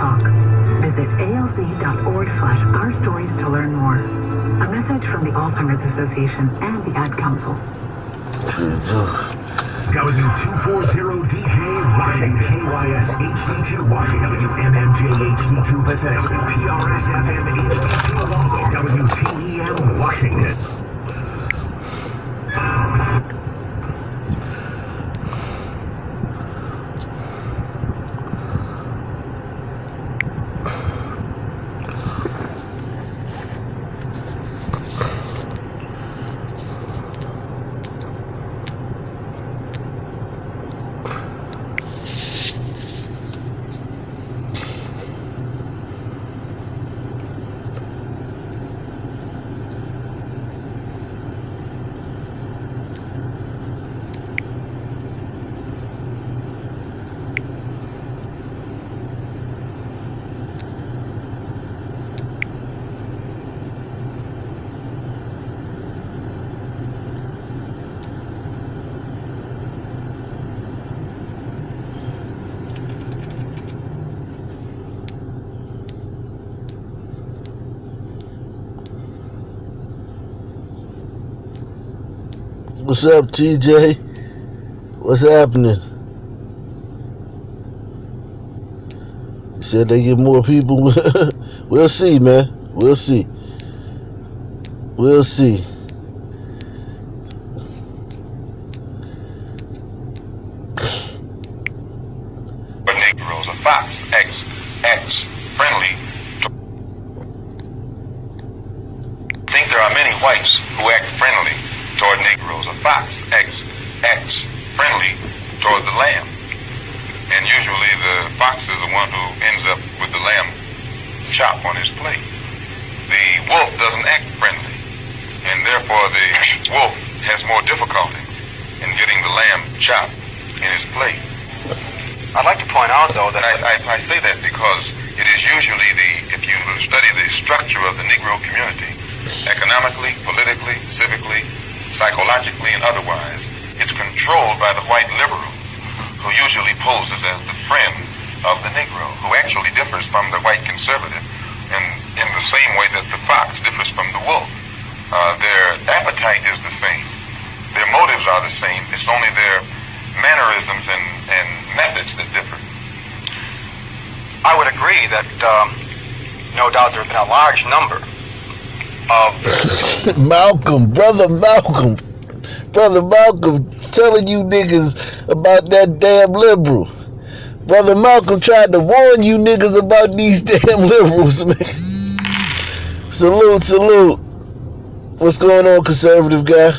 talk. Visit alz.org/our stories to learn more. A message from the Alzheimer's Association and the Ad Council. W240DJ watching KYS HD2 watching WMMJ HD2 Bethesda PRS FM HD2 Logo WTEM Washington. What's up, TJ? What's happening? You said they get more people. We'll see, man. We'll see. We'll see. Negroes, a Fox X friendly. Think there are many whites who act friendly toward Negroes, a Fox X friendly toward the lamb. And usually the fox is the one who ends up with the lamb chop on his plate. The wolf doesn't act friendly, and therefore the wolf has more difficulty in getting the lamb chop in his plate. I'd like to point out, though, that I say that because it is usually if you study the structure of the Negro community, economically, politically, civically, psychologically, and otherwise, it's controlled by the white liberal, who usually poses as the friend of the Negro, who actually differs from the white conservative, and in the same way that the fox differs from the wolf. Their appetite is the same. Their motives are the same. It's only their mannerisms and methods that differ. I would agree that no doubt there have been a large number of Brother Malcolm telling you niggas about that damn liberal. Brother Malcolm tried to warn you niggas about these damn liberals, man. Salute. What's going on, conservative guy?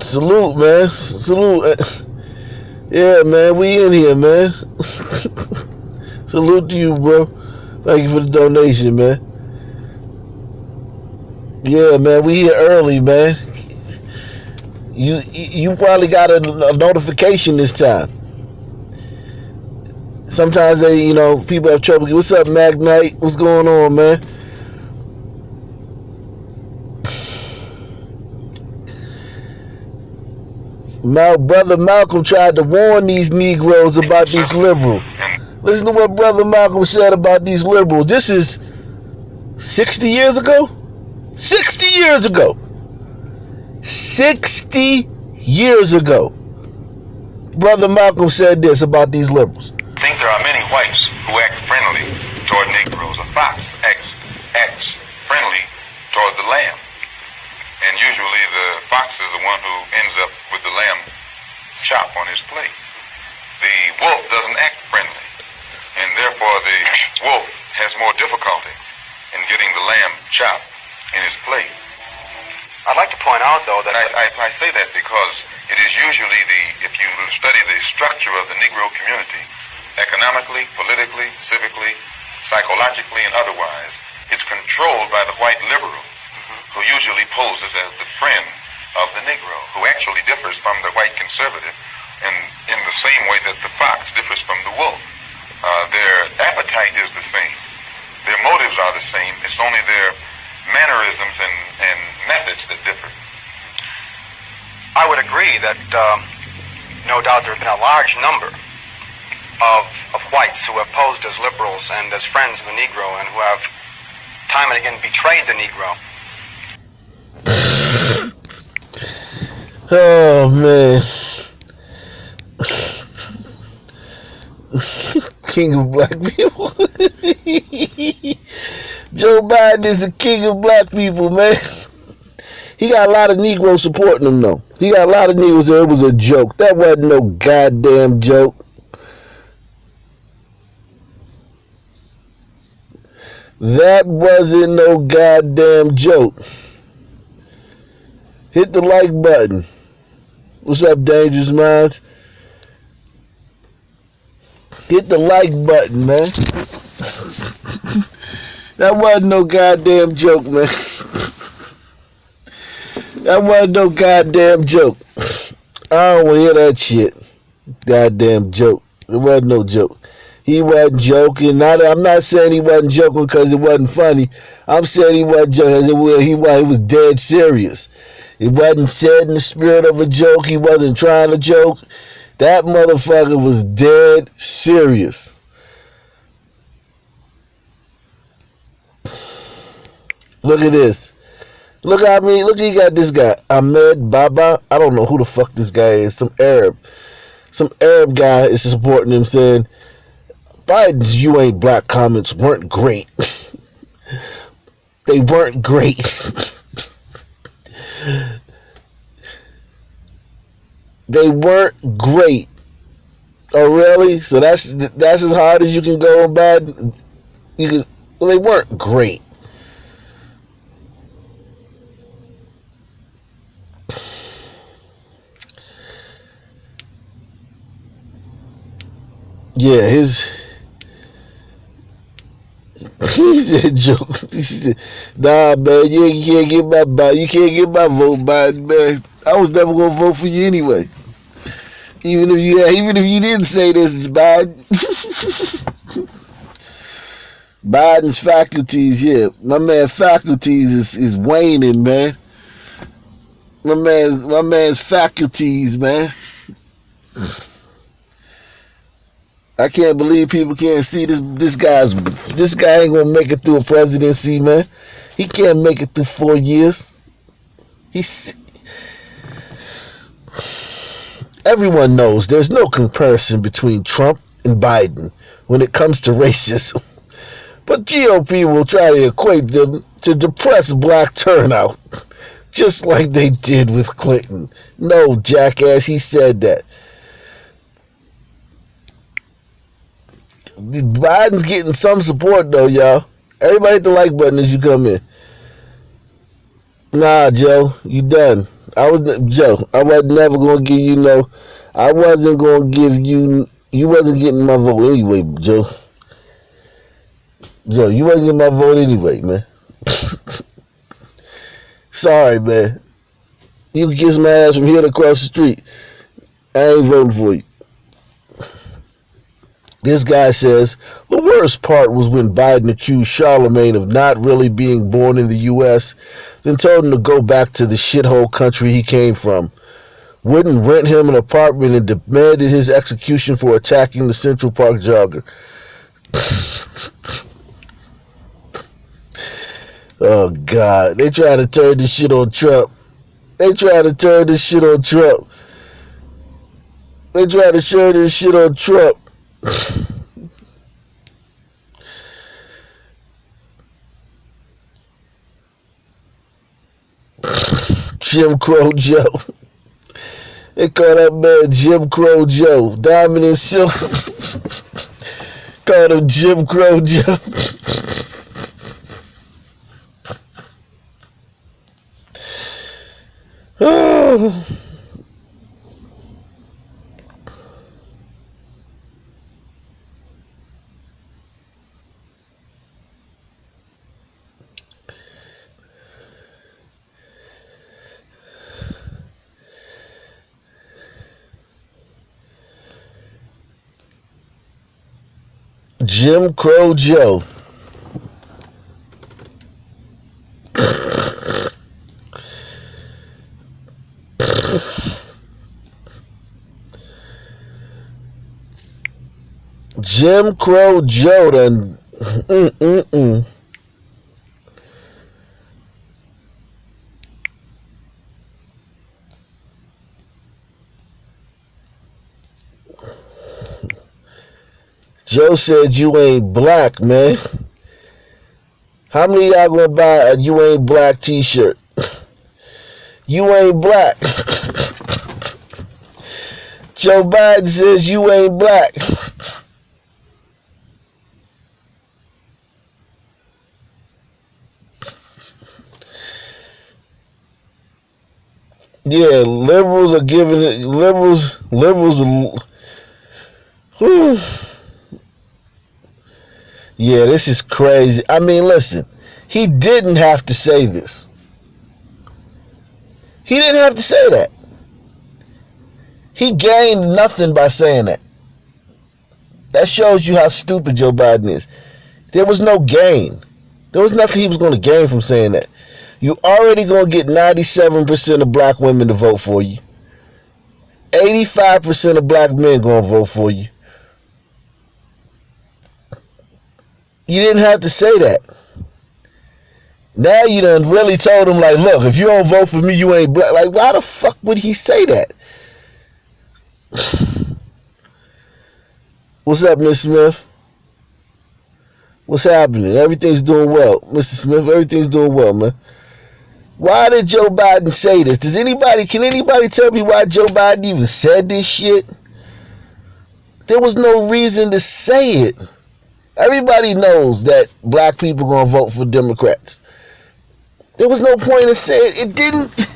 Salute, man. Salute. Yeah, man, we in here, man. Salute to you, bro. Thank you for the donation, man. Yeah, man, we here early, man. You probably got a notification this time. Sometimes people have trouble. What's up, Magnite? What's going on, man? Brother Malcolm tried to warn these Negroes about these liberals. Listen to what Brother Malcolm said about these liberals. This is 60 years ago? 60 years ago. 60 years ago. Brother Malcolm said this about these liberals. I think there are many whites who act friendly toward Negroes, a Fox X friendly toward the lamb. And usually the fox is the one who ends up with the lamb chop on his plate. The wolf doesn't act friendly, and therefore the wolf has more difficulty in getting the lamb chop in his plate. I'd like to point out, though, that I say that because it is usually if you study the structure of the Negro community, economically, politically, civically, psychologically, and otherwise, it's controlled by the white liberal, who usually poses as the friend of the Negro, who actually differs from the white conservative, and in the same way that the fox differs from the wolf. Their appetite is the same. Their motives are the same. It's only their mannerisms and methods that differ. I would agree that no doubt there have been a large number of whites who have posed as liberals and as friends of the Negro and who have time and again betrayed the Negro. Oh, man. King of black people. Joe Biden is the king of black people, man. He got a lot of Negroes supporting him, though. He got a lot of Negroes there. It was a joke. That wasn't no goddamn joke. That wasn't no goddamn joke. Hit the like button. What's up, Dangerous Minds? Hit the like button, man. That wasn't no goddamn joke, man. That wasn't no goddamn joke. I don't want to hear that shit. Goddamn joke. It wasn't no joke. He wasn't joking. I'm not saying he wasn't joking because it wasn't funny. I'm saying he wasn't joking. He was dead serious. It wasn't said in the spirit of a joke. He wasn't trying to joke. That motherfucker was dead serious. Look at this. Look, he got this guy, Ahmed Baba. I don't know who the fuck this guy is. Some Arab guy is supporting him, saying Biden's "you ain't black" comments weren't great. They weren't great. They weren't great. Oh, really? So that's as hard as you can go on Biden. Well, they weren't great. Yeah, he said joke. He said, nah, man, you can't get my vote, Biden, man. I was never gonna vote for you anyway. Even if you didn't say this, Biden. Biden's faculties, yeah. My man faculties is waning, man. My man's faculties, man. I can't believe people can't see this guy ain't gonna make it through a presidency, man. He can't make it through 4 years. Everyone knows there's no comparison between Trump and Biden when it comes to racism. But GOP will try to equate them to depress black turnout, just like they did with Clinton. No, jackass, he said that. Biden's getting some support though, y'all. Everybody hit the like button as you come in. Nah, Joe, you done. I wasn't never gonna give you I wasn't gonna give you wasn't getting my vote anyway, Joe. Joe, you wasn't getting my vote anyway, man. Sorry, man. You can kiss my ass from here to across the street. I ain't voting for you. This guy says, the worst part was when Biden accused Charlemagne of not really being born in the U.S., then told him to go back to the shithole country he came from. Wouldn't rent him an apartment and demanded his execution for attacking the Central Park jogger. Oh, God. They try to turn this shit on Trump. They try to turn this shit on Trump. Jim Crow Joe. They call that man Jim Crow Joe. Diamond and Silk. Call him Jim Crow Joe. Oh. Jim Crow Joe. Jim Crow Joe done. Mm-mm-mm. Joe said you ain't black, man. How many of y'all gonna buy a you ain't black t-shirt? You ain't black. Joe Biden says you ain't black. Yeah, liberals are giving it. Liberals are. Whew. Yeah, this is crazy. I mean, listen, he didn't have to say this. He didn't have to say that. He gained nothing by saying that. That shows you how stupid Joe Biden is. There was no gain. There was nothing he was going to gain from saying that. You already going to get 97% of black women to vote for you. 85% of black men going to vote for you. You didn't have to say that. Now you done really told him, like, look, if you don't vote for me, you ain't black. Like, why the fuck would he say that? What's up, Miss Smith? What's happening? Everything's doing well. Mr. Smith, everything's doing well, man. Why did Joe Biden say this? Can anybody tell me why Joe Biden even said this shit? There was no reason to say it. Everybody knows that black people gonna vote for Democrats. There was no point in saying it. It didn't.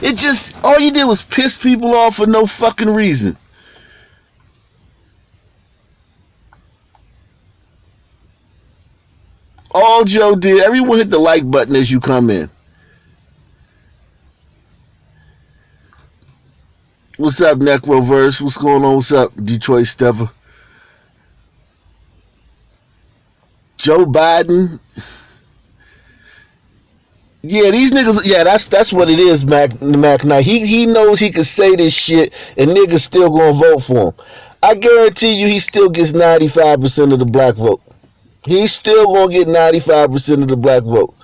It just, all you did was piss people off for no fucking reason. All Joe did, everyone hit the like button as you come in. What's up, Necroverse? What's going on? What's up, Detroit Stepper? Joe Biden. Yeah, these niggas. Yeah, that's what it is, Mac Knight. He knows he can say this shit and niggas still gonna vote for him. I guarantee you, he still gets 95% of the black vote. He's still gonna get 95% of the black vote.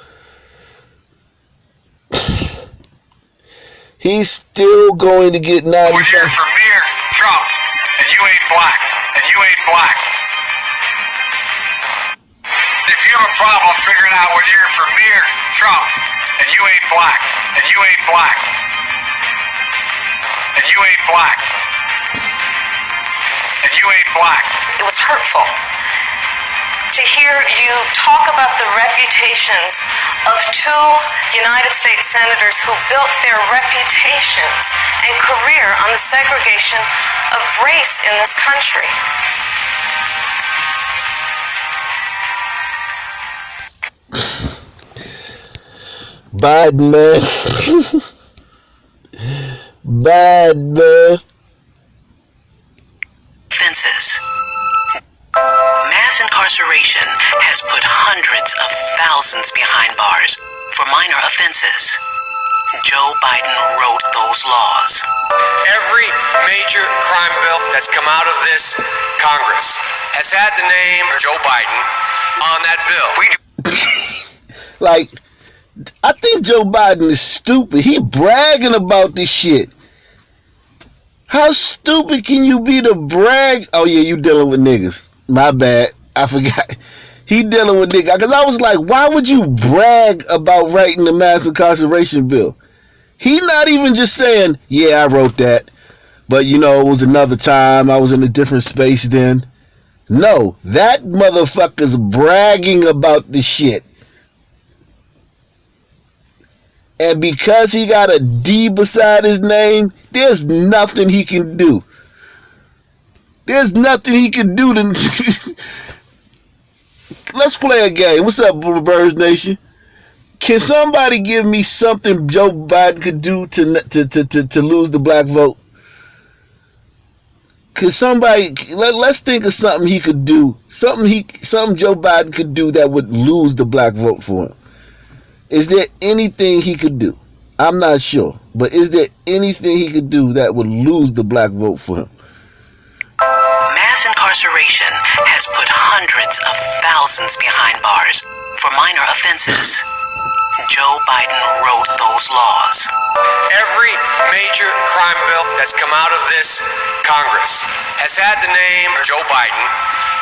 He's still going to get 95%. We're here for Mayor Trump, and you ain't black, and you ain't black. If you have a problem figuring out whether you're for Mayor Trump, and you ain't black, and you ain't black, and you ain't black, and you ain't black. It was hurtful to hear you talk about the reputations of two United States senators who built their reputations and career on the segregation of race in this country. Biden, man. Bad, man. Offenses. Mass incarceration has put hundreds of thousands behind bars for minor offenses. Joe Biden wrote those laws. Every major crime bill that's come out of this Congress has had the name Joe Biden on that bill. Like, I think Joe Biden is stupid. He bragging about this shit. How stupid can you be to brag? Oh yeah, you dealing with niggas. My bad. I forgot. He dealing with niggas. Because I was like, why would you brag about writing the mass incarceration bill? He not even just saying, yeah, I wrote that. But, you know, it was another time. I was in a different space then. No, that motherfucker's bragging about the shit. And because he got a D beside his name, there's nothing he can do. There's nothing he can do to... Let's play a game. What's up, Birds Nation? Can somebody give me something Joe Biden could do to lose the black vote? Could somebody... Let's think of something he could do. Something Joe Biden could do that would lose the black vote for him. Is there anything he could do? I'm not sure. But is there anything he could do that would lose the black vote for him? Mass incarceration incarceration has put hundreds of thousands behind bars for minor offenses. Joe Biden wrote those laws. Every major crime bill that's come out of this Congress has had the name Joe Biden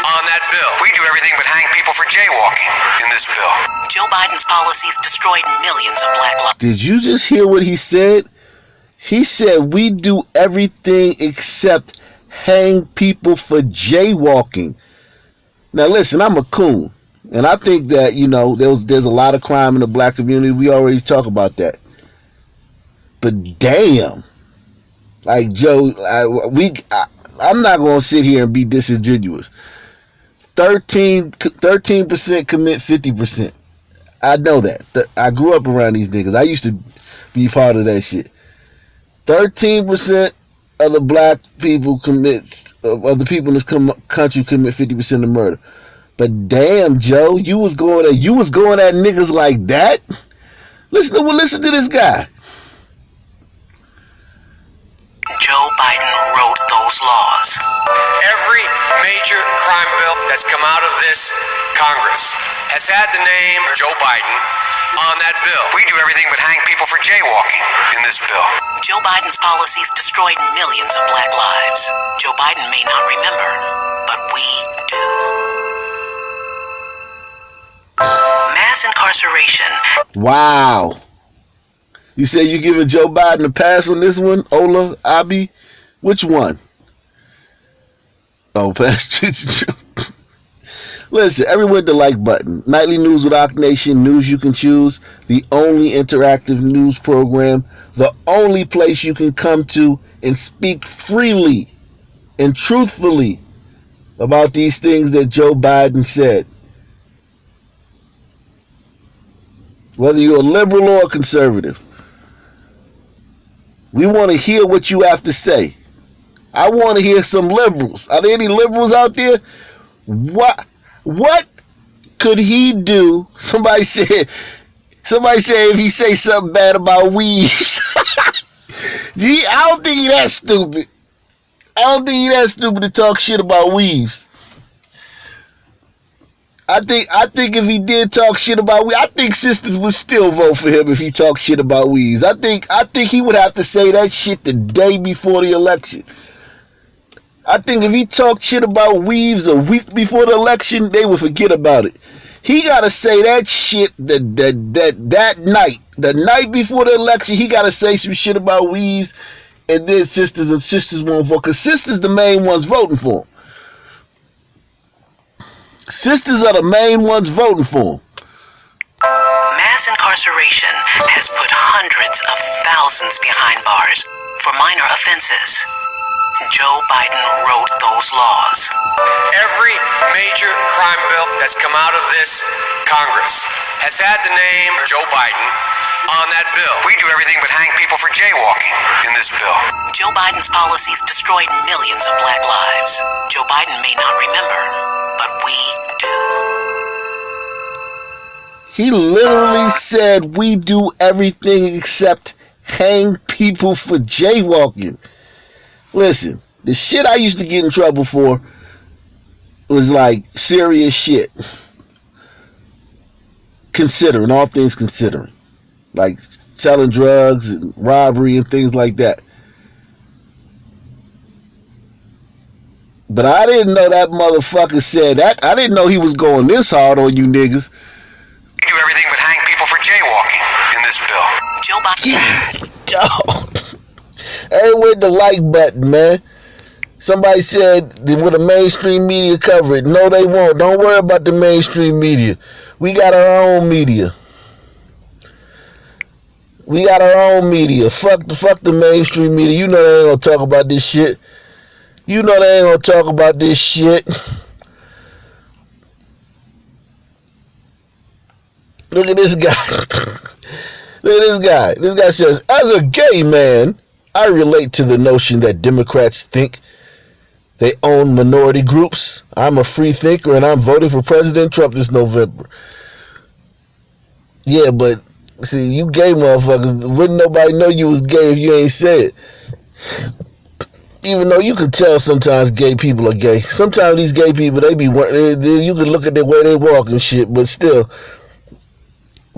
on that bill. We do everything but hang people for jaywalking in this bill. Joe Biden's policies destroyed millions of black lives. Did you just hear what he said? He said we do everything except hang people for jaywalking. Now listen, I'm a coon. And I think that, you know, there's a lot of crime in the black community. We already talk about that. But damn. Like, Joe, I'm not going to sit here and be disingenuous. 13% commit 50%. I know that. I grew up around these niggas. I used to be part of that shit. 13% of the black people of the people in this country commit 50% of murder. But damn, Joe, you was going at niggas like that? Listen to this guy. Joe Biden wrote those laws. Every major crime bill that's come out of this Congress has had the name Joe Biden on that bill. We do everything but hang people for jaywalking in this bill. Joe Biden's policies destroyed millions of black lives. Joe Biden may not remember, but we do. Mass incarceration. Wow. You say you giving Joe Biden a pass on this one, Ola, Abi? Which one? Oh, pass. Listen, everyone hit the like button. Nightly News with Ak Nation, news you can choose. The only interactive news program. The only place you can come to and speak freely and truthfully about these things that Joe Biden said. Whether you're a liberal or a conservative. We want to hear what you have to say. I want to hear some liberals. Are there any liberals out there? What could he do? Somebody said if he say something bad about weaves. Gee, I don't think he that stupid. I don't think he that stupid to talk shit about weaves. I think if he did talk shit about weaves, I think sisters would still vote for him if he talked shit about weaves. I think he would have to say that shit the day before the election. I think if he talked shit about weaves a week before the election, they would forget about it. He gotta say that shit that night. The night before the election, he gotta say some shit about weaves, and then sisters won't vote. Because sisters the main ones voting for him. Sisters are the main ones voting for him. Mass incarceration has put hundreds of thousands behind bars for minor offenses. Joe Biden wrote those laws. Every major crime bill that's come out of this Congress has had the name Joe Biden on that bill. We do everything but hang people for jaywalking in this bill. Joe Biden's policies destroyed millions of black lives. Joe Biden may not remember, but we do. He literally said we do everything except hang people for jaywalking. Listen, the shit I used to get in trouble for was like serious shit. Considering, all things considering. Like selling drugs and robbery and things like that. But I didn't know that motherfucker said that. I didn't know he was going this hard on you niggas. We do everything but hang people for jaywalking in this bill. Joe Biden. God, hey, with the like button, man. Somebody said, will the mainstream media cover it? No, they won't. Don't worry about the mainstream media. We got our own media. We got our own media. Fuck the mainstream media. You know they ain't gonna talk about this shit. You know they ain't gonna talk about this shit. Look at this guy. Look at this guy. This guy says, as a gay man, I relate to the notion that Democrats think they own minority groups. I'm a free thinker and I'm voting for President Trump this November. Yeah, but see, you gay motherfuckers, wouldn't nobody know you was gay if you ain't said it. Even though you can tell sometimes gay people are gay. Sometimes these gay people, you can look at the way they walk and shit, but still,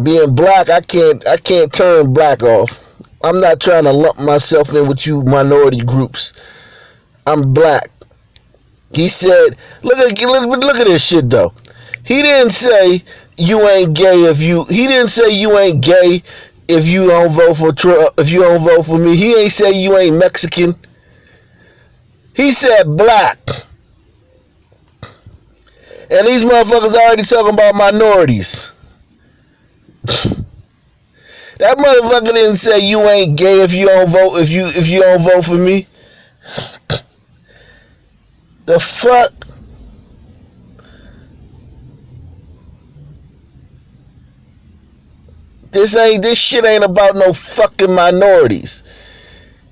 being black, I can't turn black off. I'm not trying to lump myself in with you minority groups. I'm black. He said, look at this shit though. He didn't say you ain't gay he didn't say you ain't gay if you don't vote for Trump, if you don't vote for me. He ain't say you ain't Mexican. He said black. And these motherfuckers already talking about minorities. That motherfucker didn't say you ain't gay if you don't vote if you don't vote for me. The fuck? This shit ain't about no fucking minorities.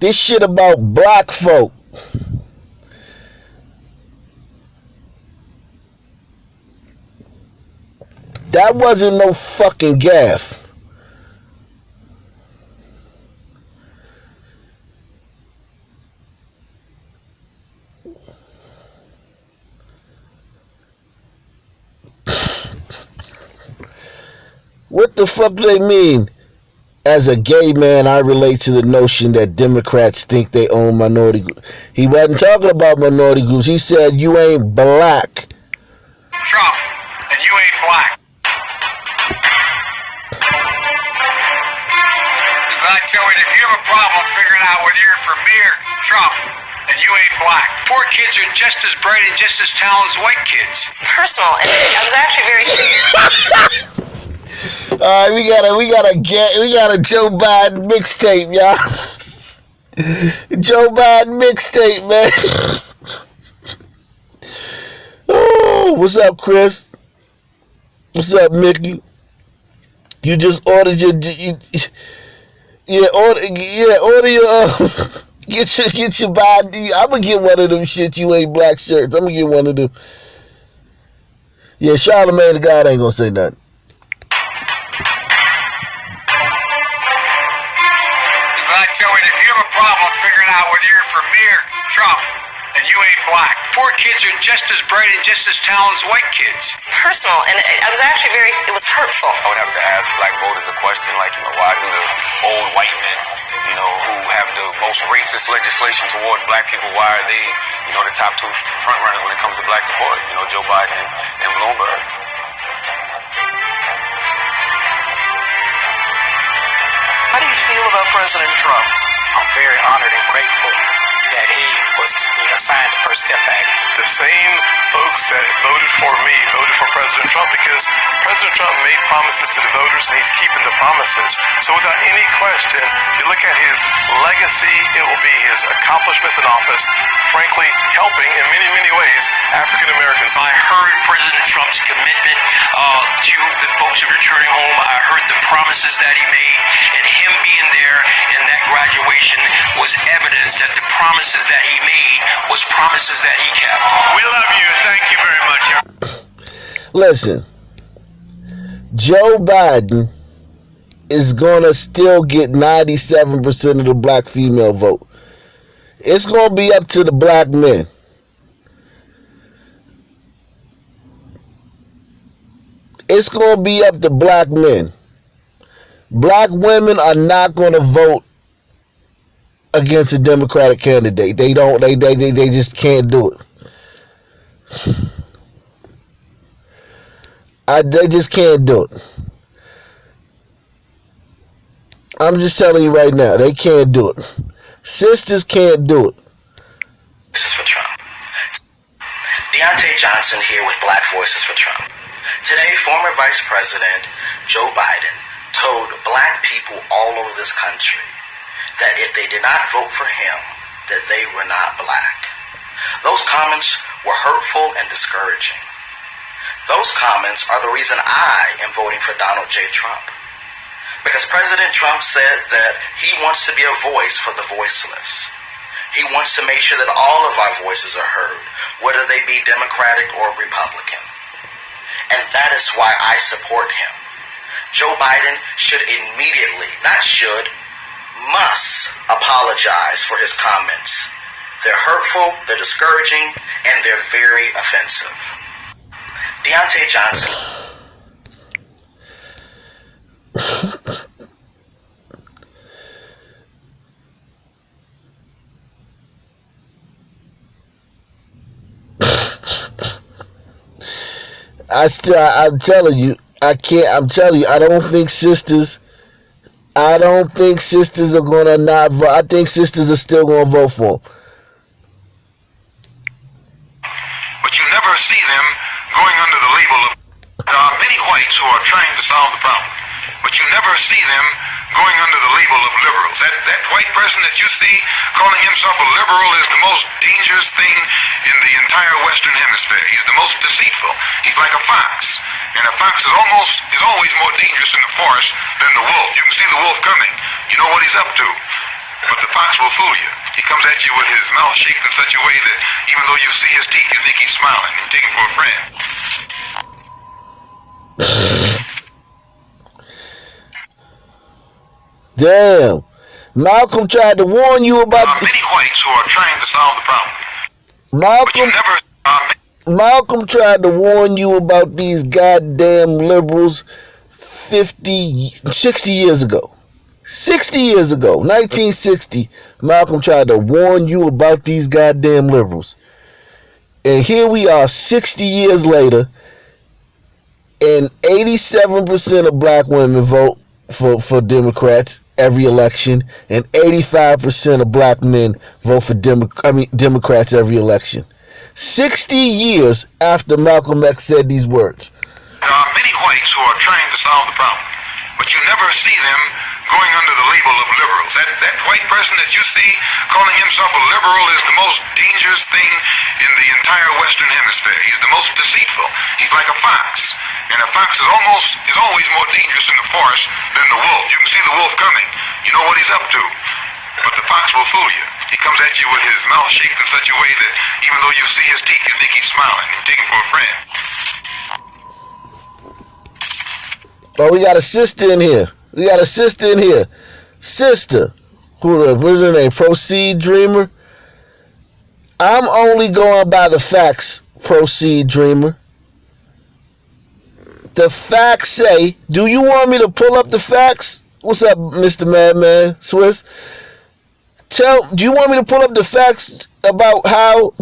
This shit about black folk. That wasn't no fucking gaffe. What the fuck do they mean? As a gay man, I relate to the notion that Democrats think they own minority groups. He wasn't talking about minority groups. He said, you ain't black. Trump, and you ain't black. I tell you, if you have a problem figuring out whether you're for me or Trump, and you ain't black. Poor kids are just as bright and just as talented as white kids. It's personal, and I was actually very... All right, we got a Joe Biden mixtape, y'all. Joe Biden mixtape, man. Oh, what's up, Chris? What's up, Mickey? You just ordered your order your get your Biden. I'm gonna get one of them shit. You ain't black shirts. I'm gonna get one of them. Yeah, Charlamagne the God ain't gonna say nothing. I tell you, if you have a problem figuring out whether you're for me or Trump, and you ain't black. Poor kids are just as bright and just as talented as white kids. It's personal, and I was actually it was hurtful. I would have to ask black voters a question like, why do the old white men, who have the most racist legislation toward black people, why are they, the top two front runners when it comes to black support? Joe Biden and Bloomberg. How do you feel about President Trump? I'm very honored and grateful that he was signed the First Step Act. The same folks that voted for me voted for President Trump because President Trump made promises to the voters and he's keeping the promises. So without any question, if you look at his legacy, it will be his accomplishments in office, frankly, helping in many, many ways African Americans. I heard President Trump's commitment to the folks who are returning home. I heard the promises that he made, and him being there in that graduation was evidence that the promises that he made was promises that he kept. We love you. Thank you very much. Listen, Joe Biden is gonna still get 97% of the black female vote. It's gonna be up to the black men. It's gonna be up to black men. Black women are not gonna vote against a Democratic candidate. They don't. They just can't do it. They just can't do it. I'm just telling you right now, they can't do it. Sisters can't do it. Voices for Trump. Deontay Johnson here with Black Voices for Trump. Today, former Vice President Joe Biden told black people all over this country that if they did not vote for him, that they were not black. Those comments were hurtful and discouraging. Those comments are the reason I am voting for Donald J. Trump. Because President Trump said that he wants to be a voice for the voiceless. He wants to make sure that all of our voices are heard, whether they be Democratic or Republican. And that is why I support him. Joe Biden should immediately, not should, must apologize for his comments They're hurtful, they're discouraging, and they're very offensive. Deontay Johnson. I'm telling you, I can't. I'm telling you, I don't think sisters are gonna not vote. I think sisters are still gonna vote for him. But you never see them going under the label of. There are many whites who are trying to solve the problem, but you never see them going under the label of liberals. That white person that you see calling himself a liberal is the most dangerous thing in the entire Western Hemisphere. He's the most deceitful. He's like a fox, and a fox is always more dangerous in the forest than the wolf. You can see the wolf coming. You know what he's up to, but the fox will fool you. He comes at you with his mouth shaped in such a way that even though you see his teeth, you think he's smiling. You take him for a friend. Damn. Malcolm tried to warn you about. There are many whites who are trying to solve the problem. Malcolm tried to warn you about these goddamn liberals 60 years ago. 60 years ago, 1960, Malcolm tried to warn you about these goddamn liberals. And here we are 60 years later, and 87% of black women vote for Democrats every election, and 85% of black men vote for Democrats every election. 60 years after Malcolm X said these words. There are many whites who are trying to solve the problem, but you never see them going under the label of liberals. That white person that you see calling himself a liberal is the most dangerous thing in the entire Western Hemisphere. He's the most deceitful. He's like a fox, and a fox is always more dangerous in the forest than the wolf. You can see the wolf coming. You know what he's up to, but the fox will fool you. He comes at you with his mouth shaped in such a way that even though you see his teeth, you think he's smiling. You take him for a friend. Oh, we got a sister in here. Sister. What's her name? Proceed Dreamer. I'm only going by the facts, Proceed Dreamer. The facts say, do you want me to pull up the facts? What's up, Mr. Madman Swiss? Do you want me to pull up the facts about how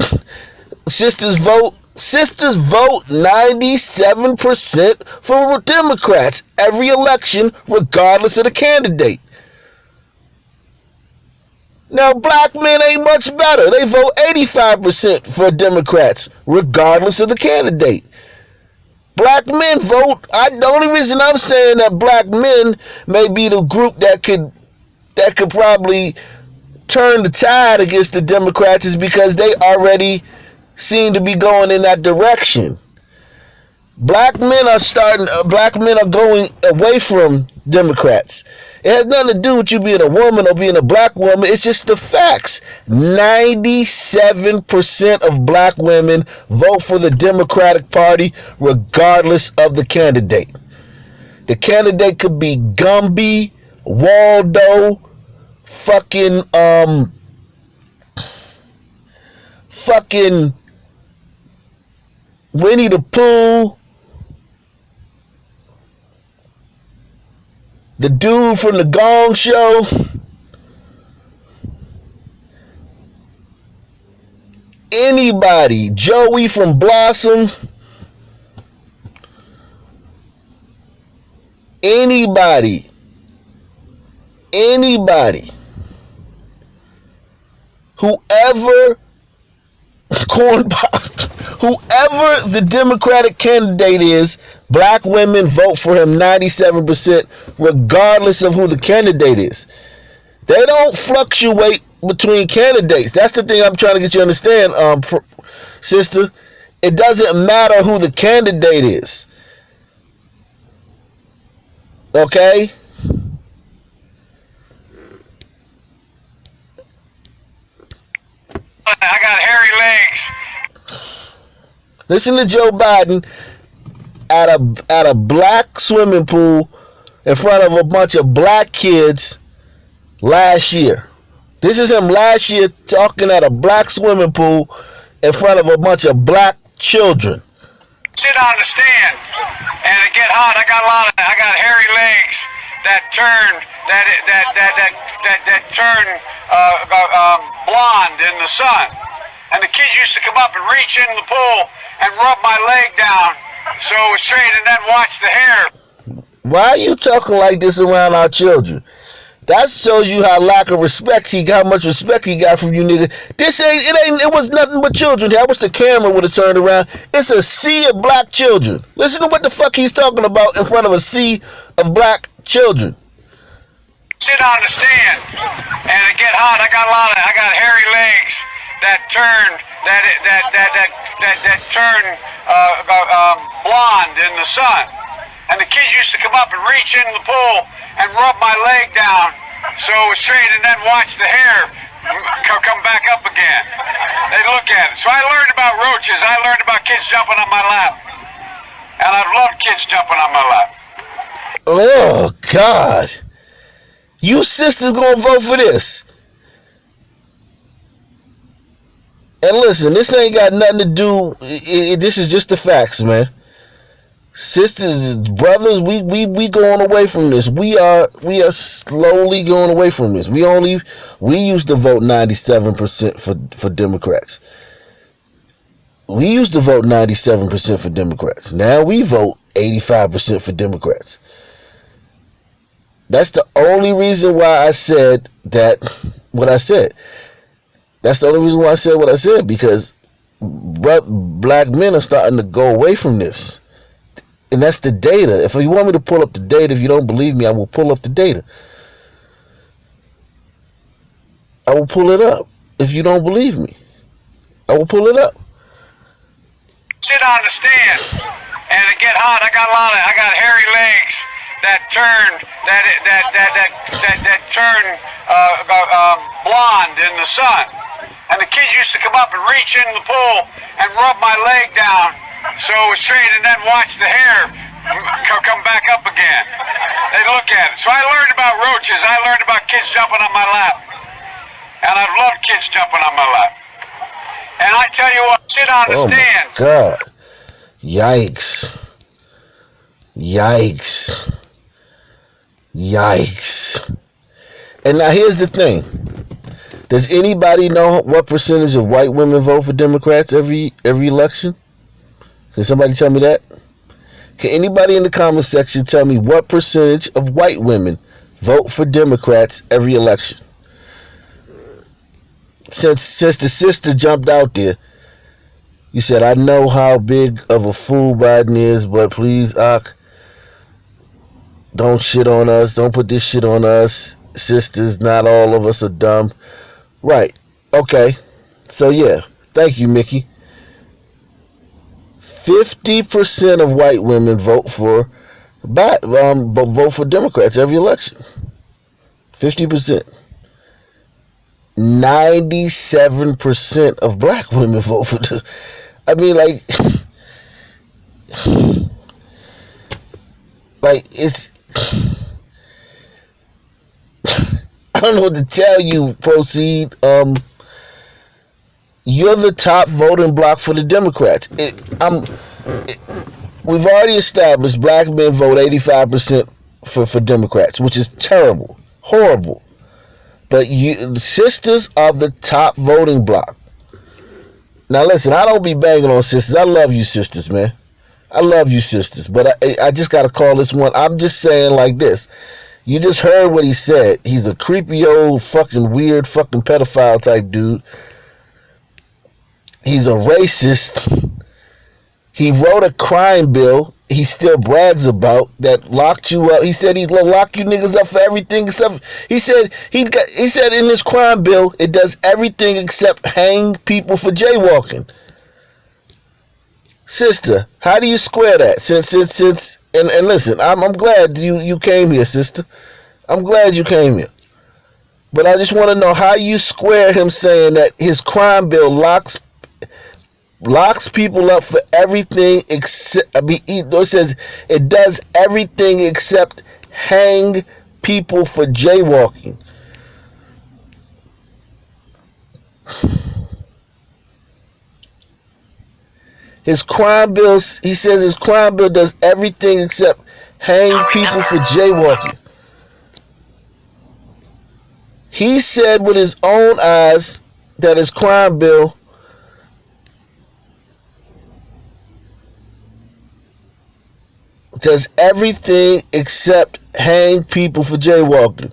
sisters vote? Sisters vote 97% for Democrats every election, regardless of the candidate. Now, black men ain't much better. They vote 85% for Democrats, regardless of the candidate. Black men vote. The only reason I'm saying that black men may be the group that could probably turn the tide against the Democrats is because they already seem to be going in that direction. Black men are going away from Democrats. It has nothing to do with you being a woman or being a black woman. It's just the facts. 97% of black women vote for the Democratic Party regardless of the candidate. The candidate could be Gumby, Waldo, fucking Winnie the Pooh, the dude from the Gong Show, anybody, Joey from Blossom, anybody, whoever the Democratic candidate is, black women vote for him 97%, regardless of who the candidate is. They don't fluctuate between candidates. That's the thing I'm trying to get you to understand, sister. It doesn't matter who the candidate is. Okay? I got hairy legs. Listen to Joe Biden at a black swimming pool in front of a bunch of black kids last year. This is him last year talking at a black swimming pool in front of a bunch of black children. Sit on the stand and it get hot. I got hairy legs that turn blonde in the sun. And the kids used to come up and reach in the pool and rub my leg down so it was straight and then watch the hair. Why are you talking like this around our children? That shows you how lack of respect how much respect he got from you nigga. It was nothing but children. I wish the camera would have turned around. It's a sea of black children. Listen to what the fuck he's talking about in front of a sea of black children. Sit on the stand and it get hot. I got hairy legs that turn blonde in the sun. And the kids used to come up and reach in the pool and rub my leg down so it was straight and then watch the hair come back up again. They look at it. So I learned about roaches. I learned about kids jumping on my lap. And I've loved kids jumping on my lap. Oh, God. You sisters gonna vote for this. And listen, this ain't got nothing to do, this is just the facts, man. Sisters, brothers, we going away from this. We are slowly going away from this. We used to vote 97% for Democrats. We used to vote 97% for Democrats. Now we vote 85% for Democrats. That's the only reason why I said what I said. That's the only reason why I said what I said, because black men are starting to go away from this. And that's the data. If you want me to pull up the data, if you don't believe me, I will pull up the data. I will pull it up. If you don't believe me, I will pull it up. Sit on the stand and it get hot. I got hairy legs that turn blonde in the sun. And the kids used to come up and reach in the pool and rub my leg down so it was straight and then watch the hair come back up again. They look at it. So I learned about roaches. I learned about kids jumping on my lap. And I've loved kids jumping on my lap. And I tell you what, sit on the stand. Oh, my God. Yikes. Yikes. Yikes. And now here's the thing. Does anybody know what percentage of white women vote for Democrats every election? Can somebody tell me that? Can anybody in the comment section tell me what percentage of white women vote for Democrats every election? Since the sister jumped out there, you said, I know how big of a fool Biden is, but please, don't shit on us. Don't put this shit on us. Sisters, not all of us are dumb. Right. Okay. So, yeah. Thank you, Mickey. 50% of white women vote for Democrats every election. 50%. 97% of black women vote for it's I don't know what to tell you, Proceed. You're the top voting bloc for the Democrats. We've already established black men vote 85% for Democrats, which is terrible, horrible. But sisters are the top voting bloc. Now listen, I don't be banging on sisters. I love you sisters, man. I love you sisters. But I just got to call this one. I'm just saying like this. You just heard what he said. He's a creepy old fucking weird fucking pedophile type dude. He's a racist. He wrote a crime bill he still brags about that locked you up. He said he'd lock you niggas up for everything except he said in his crime bill it does everything except hang people for jaywalking. Sister, how do you square that? Since and listen, I'm glad you came here, sister. I'm glad you came here. But I just want to know how you square him saying that his crime bill locks people up for everything except, it says it does everything except hang people for jaywalking. His crime bill, he says his crime bill does everything except hang people for jaywalking. He said with his own eyes that his crime bill does everything except hang people for jaywalking.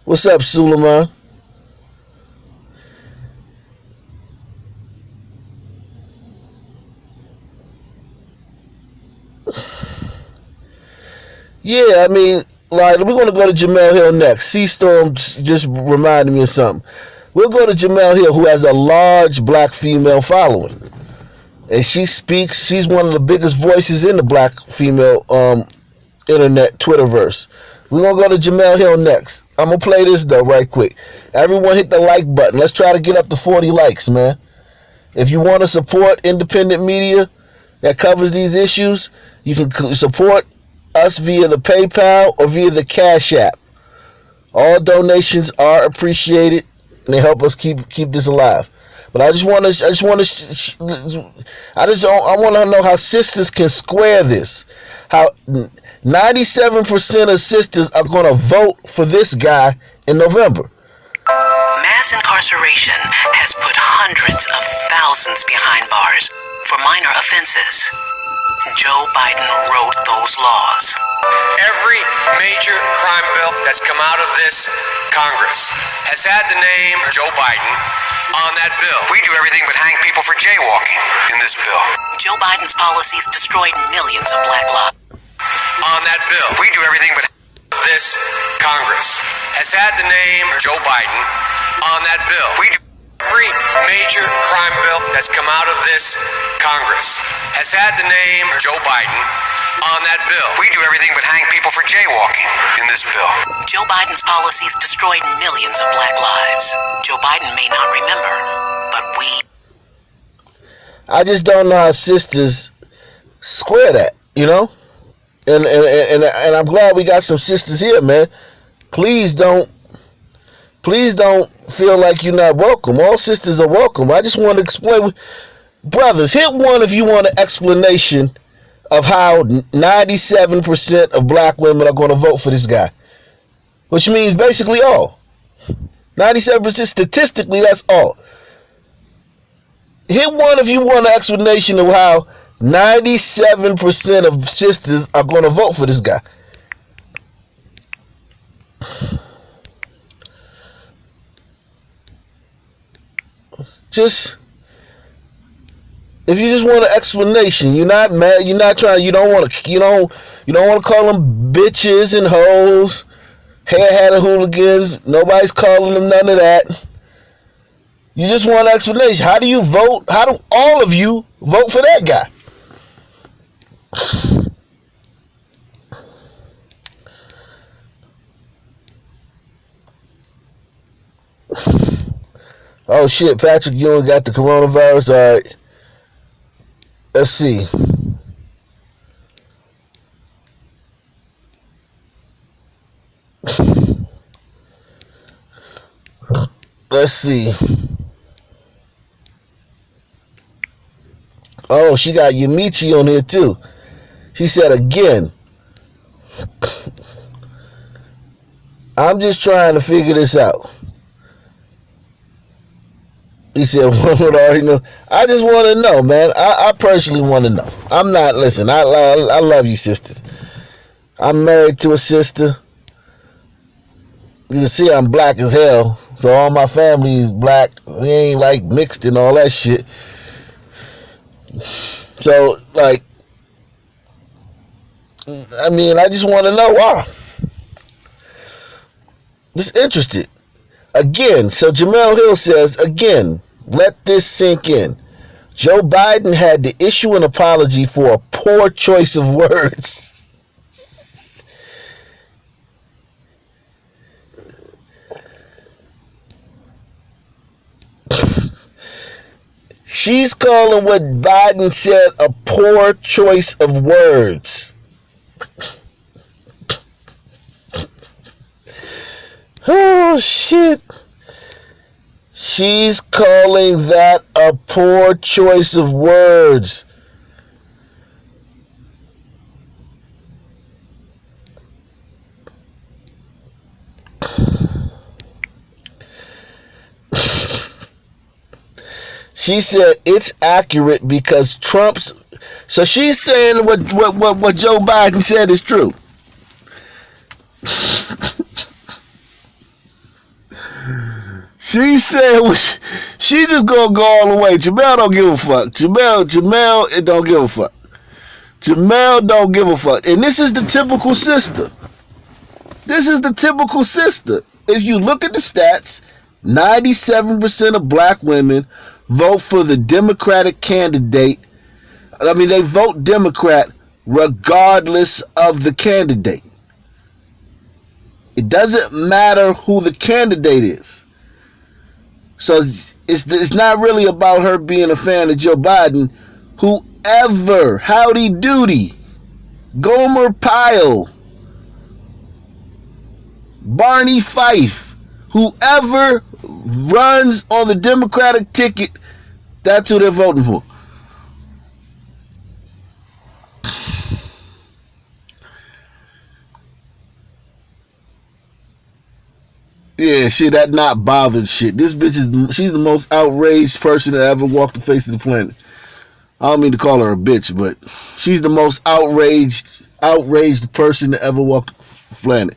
What's up, Suleiman? Yeah, I mean, like, we're going to go to Jamel Hill next. C-Storm just reminded me of something. We'll go to Jamel Hill, who has a large black female following. And she speaks, she's one of the biggest voices in the black female internet Twitterverse. We're going to go to Jamel Hill next. I'm going to play this, though, right quick. Everyone hit the like button. Let's try to get up to 40 likes, man. If you want to support independent media that covers these issues, you can support us via the PayPal or via the Cash App. All donations are appreciated, and they help us keep this alive. But I want to know how sisters can square this. How 97% of sisters are going to vote for this guy in November. Mass incarceration has put hundreds of thousands behind bars for minor offenses. Joe Biden wrote those laws. Every major crime bill that's come out of this Congress has had the name Joe Biden on that bill. We do everything but hang people for jaywalking in this bill. Joe Biden's policies destroyed millions of black lives. On that bill. We do everything but this Congress has had the name Joe Biden on that bill. We do every major crime bill that's come out of this Congress has had the name Joe Biden on that bill. We do everything but hang people for jaywalking in this bill. Joe Biden's policies destroyed millions of black lives. Joe Biden may not remember, but we... I just don't know how sisters square that, you know? And I'm glad we got some sisters here, man. Please don't feel like you're not welcome. All sisters are welcome. I just want to explain. Brothers, hit one if you want an explanation of how 97% of black women are going to vote for this guy. Which means basically all. 97% statistically, that's all. Hit one if you want an explanation of how 97% of sisters are going to vote for this guy. Just, if you just want an explanation, you're not mad, you don't want to call them bitches and hoes, hair-hatted hooligans. Nobody's calling them none of that. You just want an explanation. How do you vote? How do all of you vote for that guy? Oh shit, Patrick Ewing got the coronavirus. All right. Let's see. Let's see. Oh, she got Yamichi on here too. She said again. I'm just trying to figure this out. He said, one would already know. I just want to know, man. I personally want to know. I'm not, listen, I love you, sisters. I'm married to a sister. You can see I'm black as hell. So all my family is black. We ain't like mixed and all that shit. So, like, I mean, I just want to know why. Just interested. Again, so Jamel Hill says, again, let this sink in. Joe Biden had to issue an apology for a poor choice of words. She's calling what Biden said a poor choice of words. Oh, shit. She's calling that a poor choice of words. She said it's accurate because Trump's... So she's saying what Joe Biden said is true. She said she just gonna go all the way. Jamel don't give a fuck. Jamel, it don't give a fuck. Jamel don't give a fuck. And this is the typical sister. This is the typical sister. If you look at the stats, 97% of black women vote for the Democratic candidate. I mean, they vote Democrat regardless of the candidate. It doesn't matter who the candidate is. So it's not really about her being a fan of Joe Biden. Whoever, Howdy Doody, Gomer Pyle, Barney Fife, whoever runs on the Democratic ticket, that's who they're voting for. Yeah, shit, that not bothered shit. This bitch she's the most outraged person that ever walked the face of the planet. I don't mean to call her a bitch, but she's the most outraged person that ever walked the planet.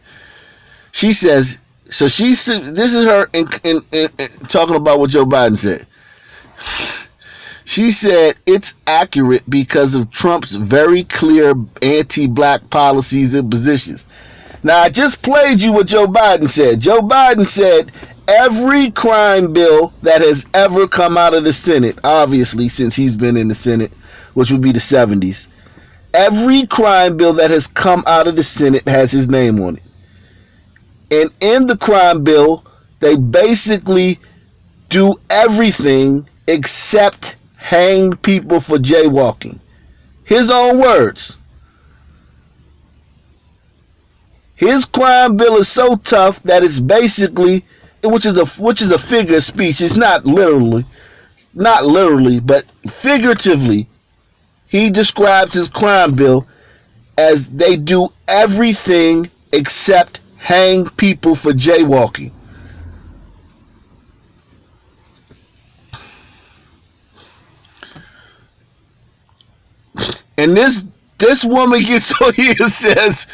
She says, so this is her in talking about what Joe Biden said. She said it's accurate because of Trump's very clear anti-black policies and positions. Now, I just played you what Joe Biden said. Joe Biden said every crime bill that has ever come out of the Senate, obviously since he's been in the Senate, which would be the 70s, every crime bill that has come out of the Senate has his name on it. And in the crime bill, they basically do everything except hang people for jaywalking. His own words. His crime bill is so tough that it's basically, which is a figure of speech. It's not literally, but figuratively, he describes his crime bill as they do everything except hang people for jaywalking. And this woman gets on here and says,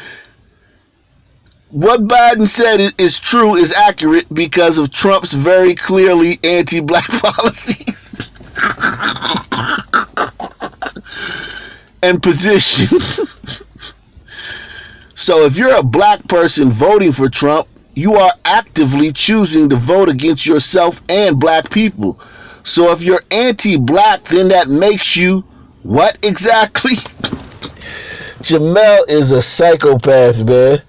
what Biden said is true, is accurate because of Trump's very clearly anti-black policies and positions. So if you're a black person voting for Trump, you are actively choosing to vote against yourself and black people. So if you're anti-black, then that makes you what exactly? Jamel is a psychopath, man.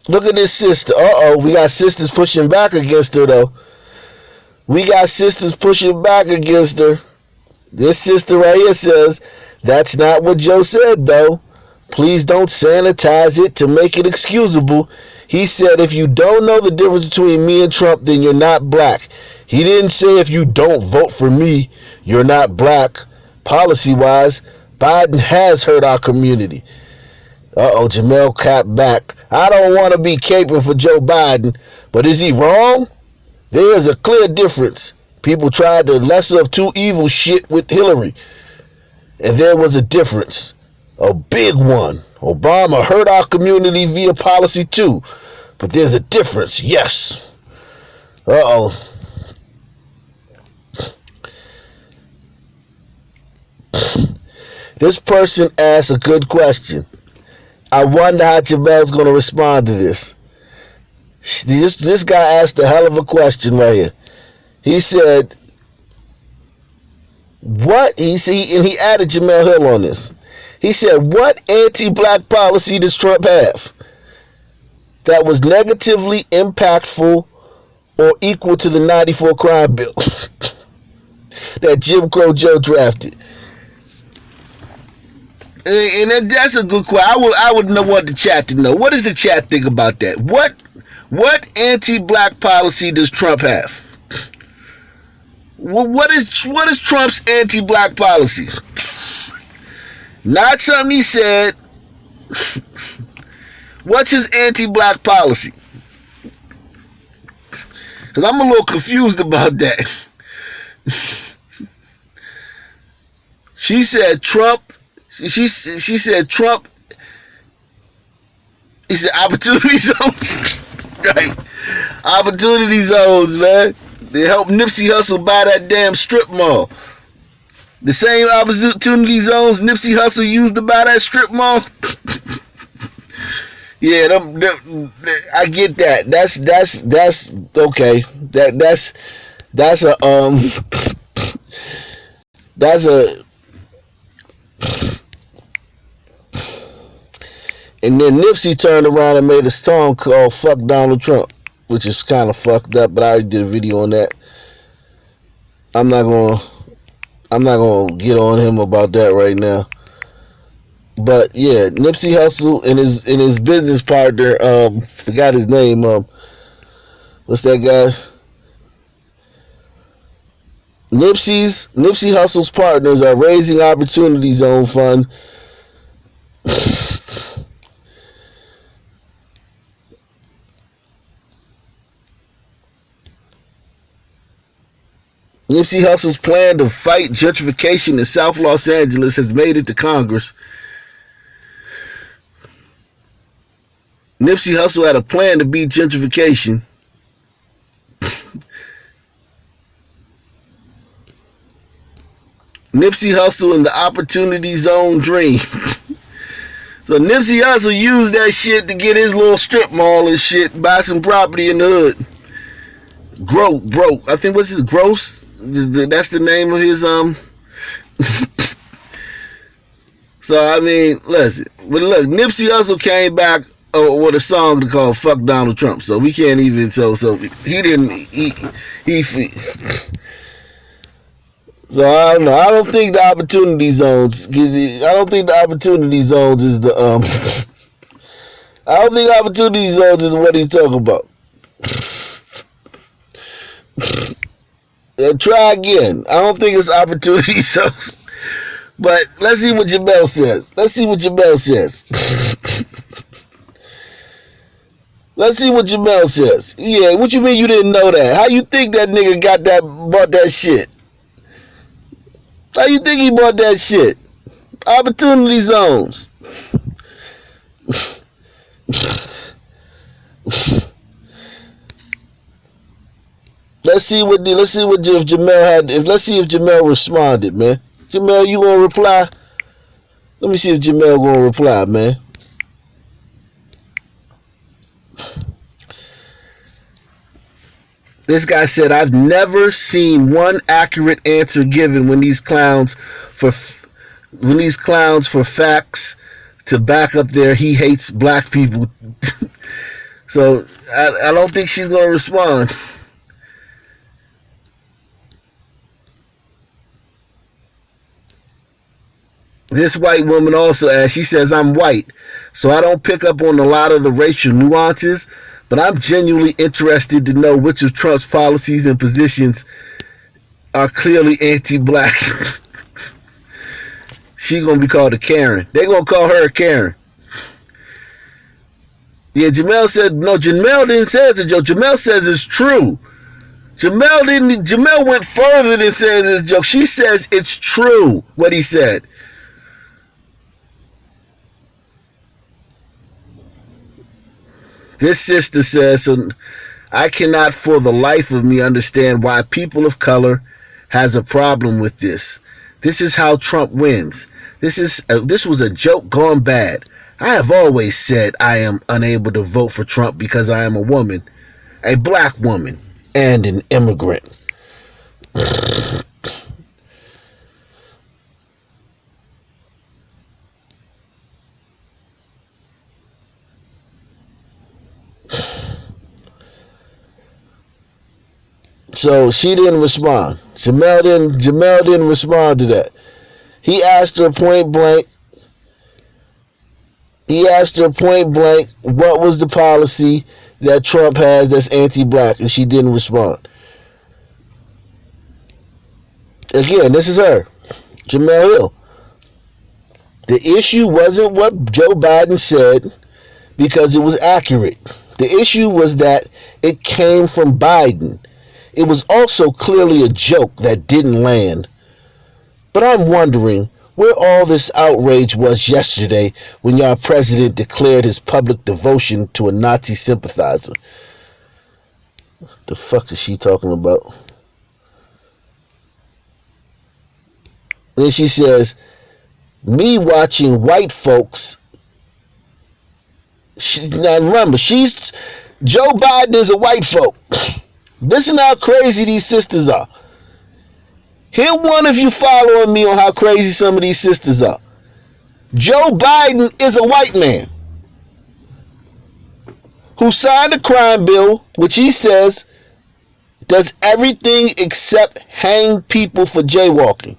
Look at this sister. Uh-oh, we got sisters pushing back against her, though. We got sisters pushing back against her. This sister right here says, that's not what Joe said, though. Please don't sanitize it to make it excusable. He said, if you don't know the difference between me and Trump, then you're not black. He didn't say if you don't vote for me, you're not black. Policy-wise, Biden has hurt our community. Uh-oh, Jamel capped back. I don't want to be caping for Joe Biden, but is he wrong? There is a clear difference. People tried the lesser of two evils shit with Hillary, and there was a difference. A big one. Obama hurt our community via policy too, but there's a difference, yes. Uh-oh. This person asked a good question. I wonder how Jamel's going to respond to this. This guy asked a hell of a question right here. He said, what? And he added Jamel Hill on this. He said, what anti-black policy does Trump have that was negatively impactful or equal to the 94 crime bill that Jim Crow Joe drafted? And that's a good question. I would know what the chat to know. What does the chat think about that? What What anti-black policy does Trump have? What is Trump's anti-black policy? Not something he said. What's his anti-black policy? Because I'm a little confused about that. She said Trump. She said Trump. He said opportunity zones. Right? Opportunity zones, man. They help Nipsey Hussle buy that damn strip mall. The same opportunity zones Nipsey Hussle used to buy that strip mall. Yeah, I get that. That's okay. That's a and then Nipsey turned around and made a song called "Fuck Donald Trump," which is kind of fucked up. But I already did a video on that. I'm not gonna get on him about that right now. But yeah, Nipsey Hussle and his business partner, forgot his name. What's that guy? Nipsey Hussle's partners are raising Opportunity Zone funds. Nipsey Hussle's plan to fight gentrification in South Los Angeles has made it to Congress. Nipsey Hussle had a plan to beat gentrification. Nipsey Hussle and the Opportunity Zone dream. So Nipsey Hussle used that shit to get his little strip mall and shit, buy some property in the hood. Broke. I think what's his Gross? That's the name of his So I mean, listen. But look, Nipsey Hussle came back with a song called "Fuck Donald Trump," so we can't even. So he didn't. He So I don't know. I don't think the Opportunity Zones. I don't think the Opportunity Zones is the I don't think Opportunity Zones is what he's talking about. Try again. I don't think it's Opportunity Zones. But let's see what Jamel says. Let's see what Jamel says. Yeah, what you mean you didn't know that? How you think that nigga bought that shit? How you think he bought that shit? Opportunity Zones. Let's see if Jamel had. Let's see if Jamel responded, man. Jamel, you gonna reply? Let me see if Jamel gonna reply, man. This guy said, "I've never seen one accurate answer given when these clowns for facts to back up their he hates black people." So I don't think she's gonna respond. This white woman also asked, she says, "I'm white, so I don't pick up on a lot of the racial nuances, but I'm genuinely interested to know which of Trump's policies and positions are clearly anti-black." She gonna be called a Karen. They gonna call her a Karen. Yeah, Jamel said, no, Jamel didn't say it's a joke. Jamel says it's true. Jamel went further than saying it's a joke. She says it's true, what he said. This sister says, "So I cannot for the life of me understand why people of color has a problem with this. This is how Trump wins. This was a joke gone bad. I have always said I am unable to vote for Trump because I am a woman, a black woman, and an immigrant." So she didn't respond. Jamel didn't respond to that. He asked her point blank. What was the policy, that Trump has that's anti-black, and she didn't respond. Again, this is her, Jamel Hill. The issue wasn't what Joe Biden said because it was accurate. The issue was that it came from Biden. It was also clearly a joke that didn't land. But I'm wondering where all this outrage was yesterday when y'all president declared his public devotion to a Nazi sympathizer. What the fuck is she talking about? Then she says, me watching white folks. Now remember, Joe Biden is a white folk. Listen how crazy these sisters are. Here one of you following me on how crazy some of these sisters are. Joe Biden is a white man who signed a crime bill, which he says does everything except hang people for jaywalking.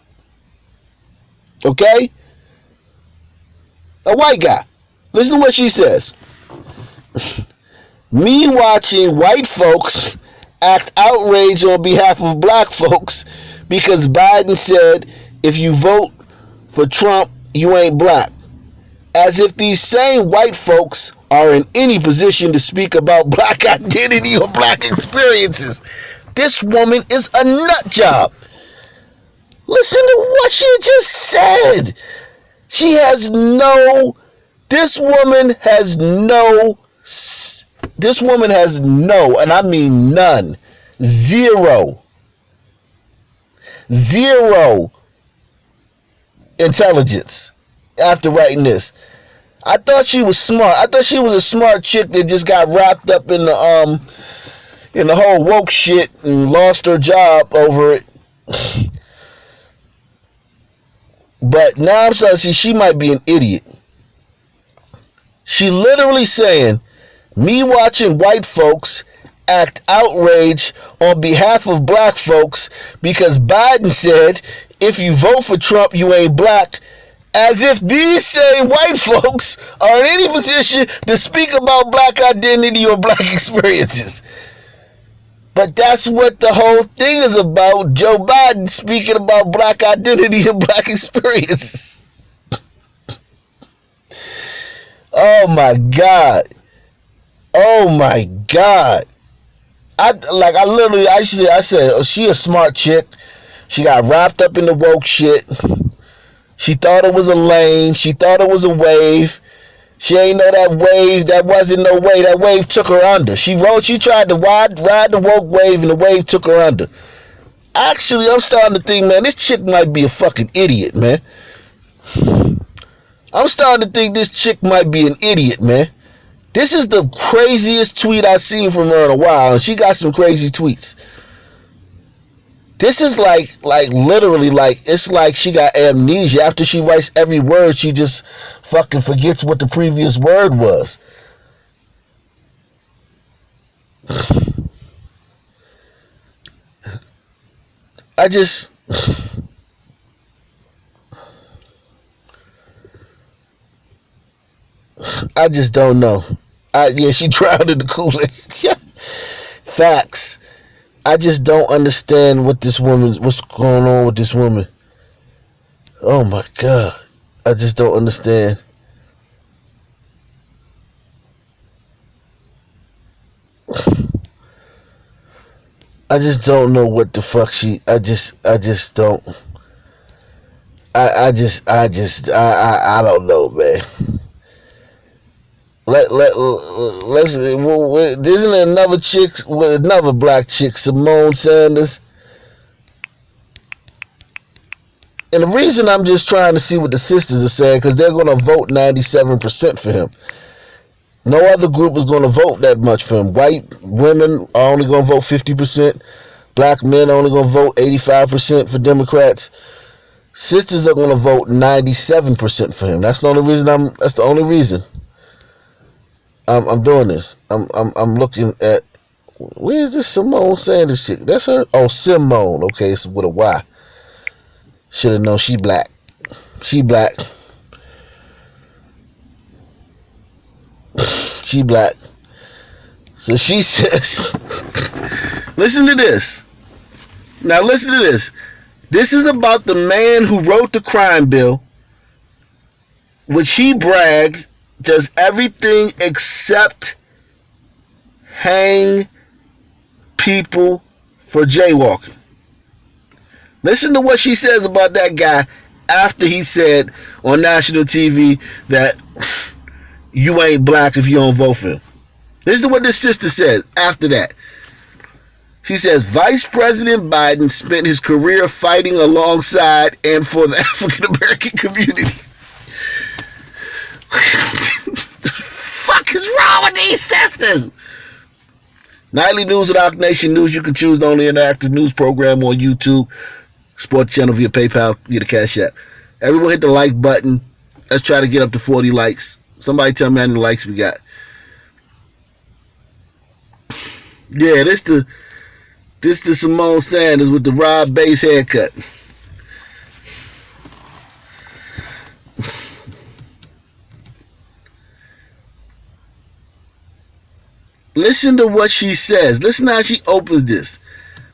Okay? A white guy. Listen to what she says. Me watching white folks act outraged on behalf of black folks because Biden said if you vote for Trump, you ain't black. As if these same white folks are in any position to speak about black identity or black experiences. This woman is a nut job. Listen to what she just said. This woman has no, and I mean none, zero intelligence after writing this. I thought she was smart. I thought she was a smart chick that just got wrapped up in the whole woke shit and lost her job over it. But now I'm starting to see she might be an idiot. She literally saying, me watching white folks act outraged on behalf of black folks because Biden said, if you vote for Trump, you ain't black, as if these same white folks are in any position to speak about black identity or black experiences. But that's what the whole thing is about, Joe Biden speaking about black identity and black experiences. Oh my God. Oh my God. I said, oh, she a smart chick. She got wrapped up in the woke shit. She thought it was a lane. She thought it was a wave. She ain't know that wave. That wasn't no wave. That wave took her under. She tried to ride the woke wave and the wave took her under. Actually, I'm starting to think, man, this chick might be a fucking idiot, man. I'm starting to think this chick might be an idiot, man. This is the craziest tweet I've seen from her in a while, and she got some crazy tweets. This is like literally, like, it's like she got amnesia. After she writes every word, she just fucking forgets what the previous word was. I just don't know. She drowned in the Kool-Aid. Facts. I just don't understand what's going on with this woman. Oh my God. I just don't understand. I just don't know what the fuck I don't know, man. Isn't there another black chick, Simone Sanders? And the reason I'm just trying to see what the sisters are saying, because they're going to vote 97% for him. No other group is going to vote that much for him. White women are only going to vote 50%. Black men are only going to vote 85% for Democrats. Sisters are going to vote 97% for him. That's the only reason I'm doing this. I'm looking at, where is this Simone Sanders chick? That's her? Oh, Simone. Okay, it's with a Y. Should have known she black. She black. She black. So she says, listen to this. Now listen to this. This is about the man who wrote the crime bill, which he brags does everything except hang people for jaywalking. Listen to what she says about that guy after he said on national TV that you ain't black if you don't vote for him. Listen to what this sister says after that. She says, Vice President Biden spent his career fighting alongside and for the African American community. What the fuck is wrong with these sisters? Nightly news with Arc Nation News. You can choose the only interactive news program on YouTube, sports channel via PayPal, via the Cash App. Everyone hit the like button. Let's try to get up to 40 likes. Somebody tell me how many likes we got. Yeah, this the Simone Sanders with the Rob Bass haircut. Listen to what she says. Listen how she opens this.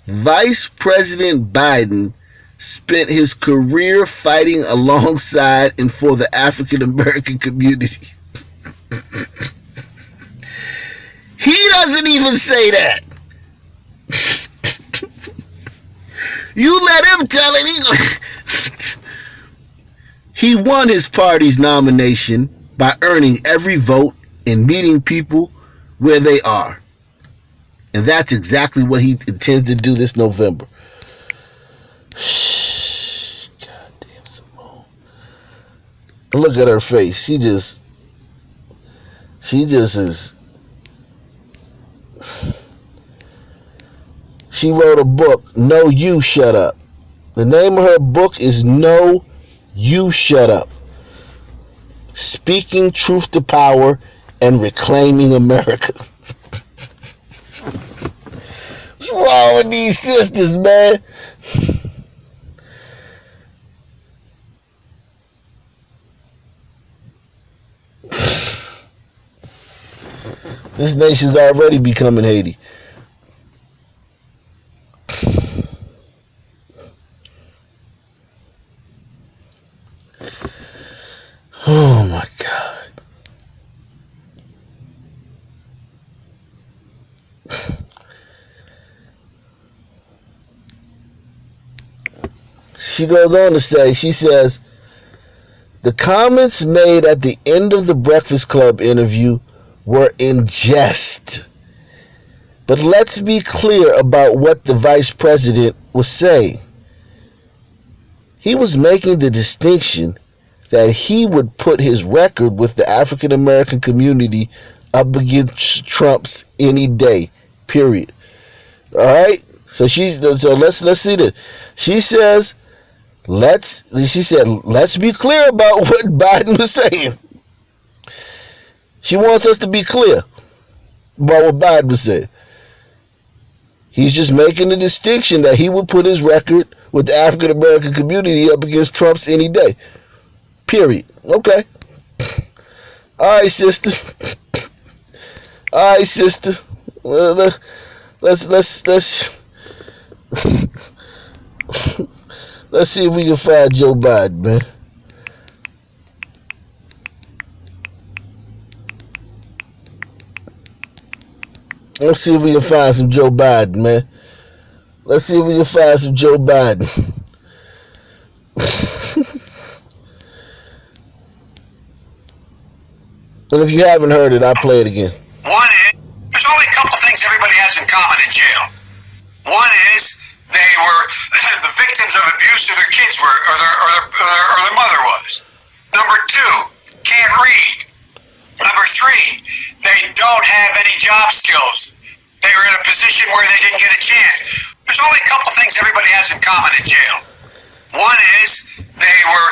Vice President Biden spent his career fighting alongside and for the African American community. He doesn't even say that. You let him tell it. He won his party's nomination by earning every vote and meeting people where they are. And that's exactly what he intends to do this November. Goddamn Simone. Look at her face. She just is. She wrote a book, No, You Shut Up. The name of her book is No, You Shut Up. Speaking Truth to Power and Reclaiming America. What's wrong with these sisters, man? This nation's already becoming Haiti. Oh my God. She goes on to say, she says, the comments made at the end of the Breakfast Club interview were in jest. But let's be clear about what the vice president was saying. He was making the distinction that he would put his record with the African American community up against Trump's any day. Period. All right. So let's see this. She says, let's be clear about what Biden was saying. She wants us to be clear about what Biden was saying. He's just making the distinction that he would put his record with the African American community up against Trump's any day. Period. Okay. All right, sister. All right, sister. Let's see if we can find Joe Biden, man. Let's see if we can find some Joe Biden, man. Let's see if we can find some Joe Biden. And if you haven't heard it, I'll play it again. One is, there's only a couple things everybody has in common in jail. One is, they were the victims of abuse or their kids were, or their mother was. Number two, can't read. Number three, they don't have any job skills. They were in a position where they didn't get a chance. There's only a couple things everybody has in common in jail. One is, they were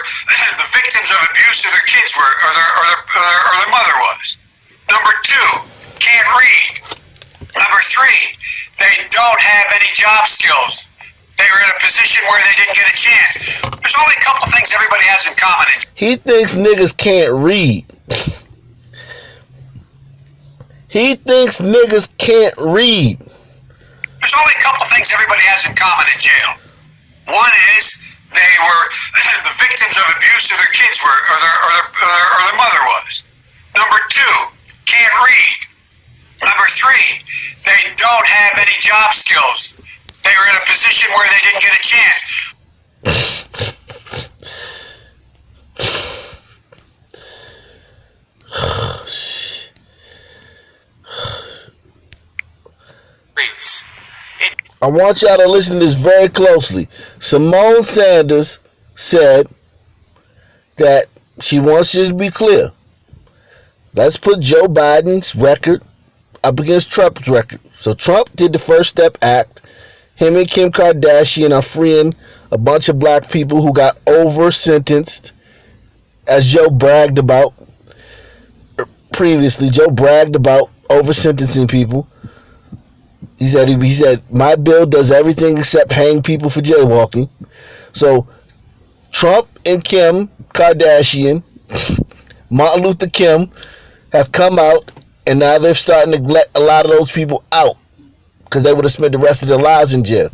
the victims of abuse or their kids were, or their mother was. Number two, can't read. Number three, they don't have any job skills. They were in a position where they didn't get a chance. There's only a couple things everybody has in common. He thinks niggas can't read. He thinks niggas can't read. There's only a couple things everybody has in common in jail. One is they were the victims of abuse, or their kids were, or their mother was. Number two, can't read. Number three, they don't have any job skills. They were in a position where they didn't get a chance. I want y'all to listen to this very closely. Simone Sanders said that she wants you to be clear. Let's put Joe Biden's record up against Trump's record. So Trump did the First Step Act. Him and Kim Kardashian are freeing a bunch of black people who got over-sentenced, as Joe bragged about previously. Joe bragged about over-sentencing people. He said, my bill does everything except hang people for jaywalking. So Trump and Kim Kardashian, Martin Luther King, have come out, and now they're starting to let a lot of those people out because they would have spent the rest of their lives in jail.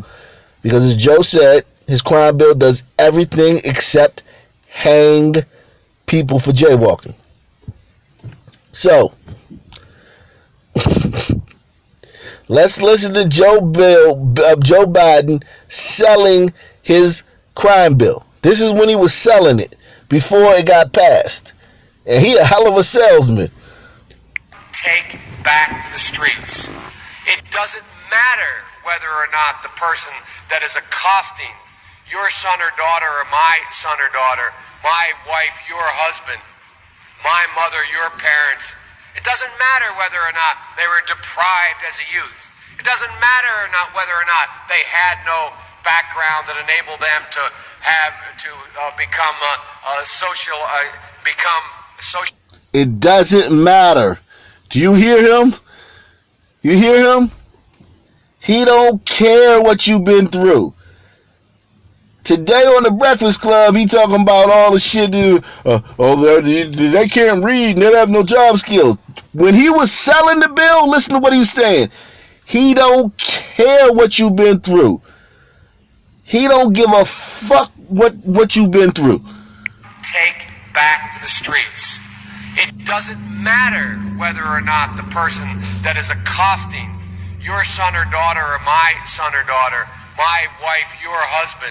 Because as Joe said, his crime bill does everything except hang people for jaywalking. So let's listen to Joe Biden selling his crime bill. This is when he was selling it, before it got passed. And he a hell of a salesman. Take back the streets. It doesn't matter whether or not the person that is accosting your son or daughter, or my son or daughter, my wife, your husband, my mother, your parents. It doesn't matter whether or not they were deprived as a youth. It doesn't matter or not whether or not they had no background that enabled them to become social. It doesn't matter. Do you hear him? You hear him? He don't care what you've been through. Today on the Breakfast Club, he talking about all the shit. They can't read and they have no job skills. When he was selling the bill, listen to what he was saying. He don't care what you've been through. He don't give a fuck what you've been through. Take back the streets. It doesn't matter whether or not the person that is accosting your son or daughter, or my son or daughter, my wife, your husband,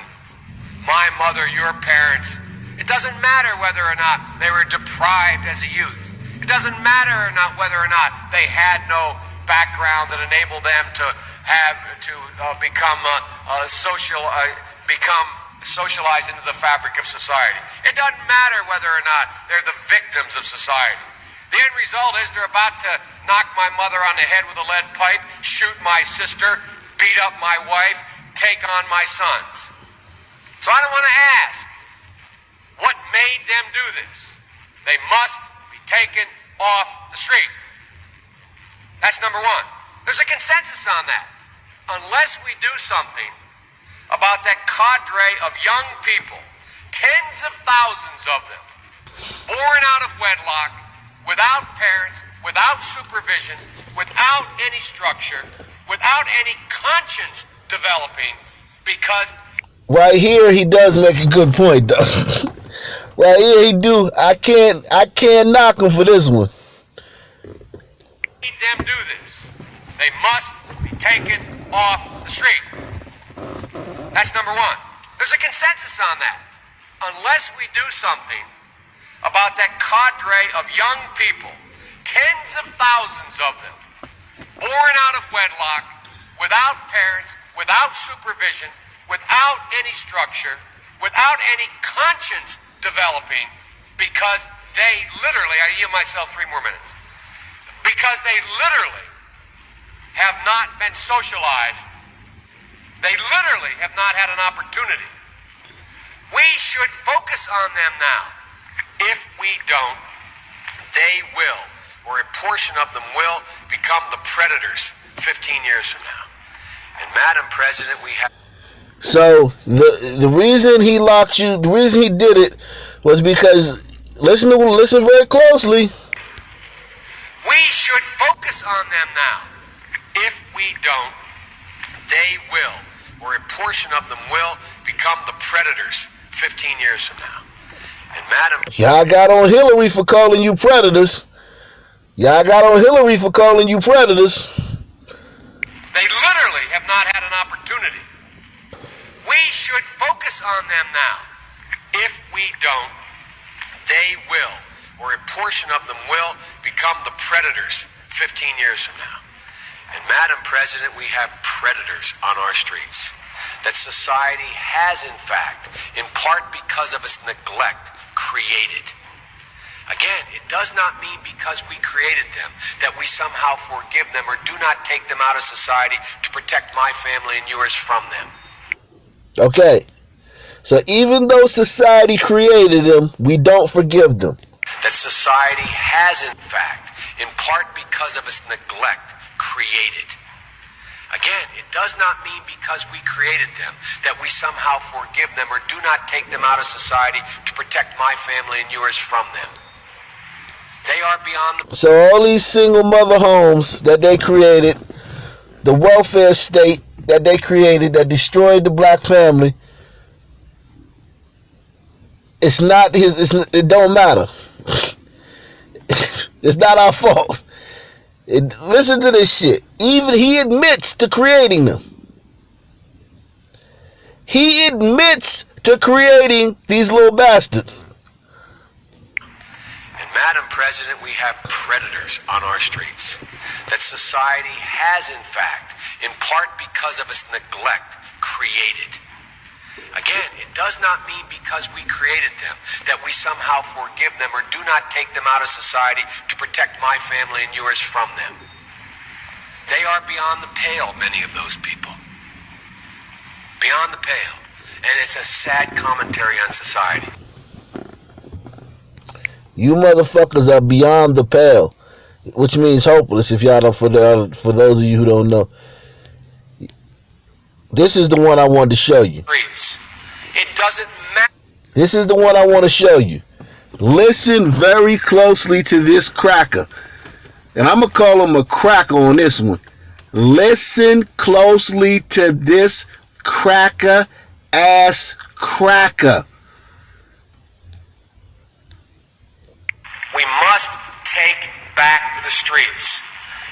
my mother, your parents. It doesn't matter whether or not they were deprived as a youth. It doesn't matter or not whether or not they had no background that enabled them to become socialized into the fabric of society. It doesn't matter whether or not they're the victims of society. The end result is they're about to knock my mother on the head with a lead pipe, shoot my sister, beat up my wife, take on my sons. So I don't want to ask, what made them do this? They must be taken off the street. That's number one. There's a consensus on that. Unless we do something about that cadre of young people, tens of thousands of them, born out of wedlock, without parents, without supervision, without any structure, without any conscience developing, because... Right here, he does make a good point, though. Right here, he do. I can't knock him for this one. Need them do this. They must be taken off the street. That's number one. There's a consensus on that. Unless we do something about that cadre of young people, tens of thousands of them, born out of wedlock, without parents, without supervision, without any structure, without any conscience developing, because they literally, I yield myself 3 more minutes, because they literally have not been socialized. They literally have not had an opportunity. We should focus on them now. If we don't, they will, or a portion of them will, become the predators 15 years from now. And Madam President, we have... So the reason he locked you, the reason he did it was because, listen very closely. We We should focus on them now. If we don't, they will, or a portion of them will, become the predators 15 years from now. And Madam... Y'all got on Hillary for calling you predators. Y'all got on Hillary for calling you predators. They literally have not had an opportunity. We should focus on them now. If we don't, they will, or a portion of them will, become the predators 15 years from now. And Madam President, we have predators on our streets that society has, in fact, in part because of its neglect, created. Again, it does not mean because we created them that we somehow forgive them or do not take them out of society to protect my family and yours from them. Okay. So even though society created them, we don't forgive them. That society has, in fact, in part because of its neglect, created. Again, it does not mean because we created them that we somehow forgive them or do not take them out of society to protect my family and yours from them. They are beyond the... So all these single mother homes that they created, the welfare state that they created that destroyed the black family, it's not his, it don't matter. It's not our fault. Listen to this shit. Even he admits to creating them. He admits to creating these little bastards. Madam President, we have predators on our streets that society has, in fact, in part because of its neglect, created. Again, it does not mean because we created them that we somehow forgive them or do not take them out of society to protect my family and yours from them. They are beyond the pale, many of those people. Beyond the pale. And it's a sad commentary on society. You motherfuckers are beyond the pale, which means hopeless. If y'all don't, for those of you who don't know, this is the one I wanted to show you. It doesn't matter. This is the one I want to show you. Listen very closely to this cracker, and I'm gonna call him a cracker on this one. Listen closely to this cracker ass cracker. We must take back the streets.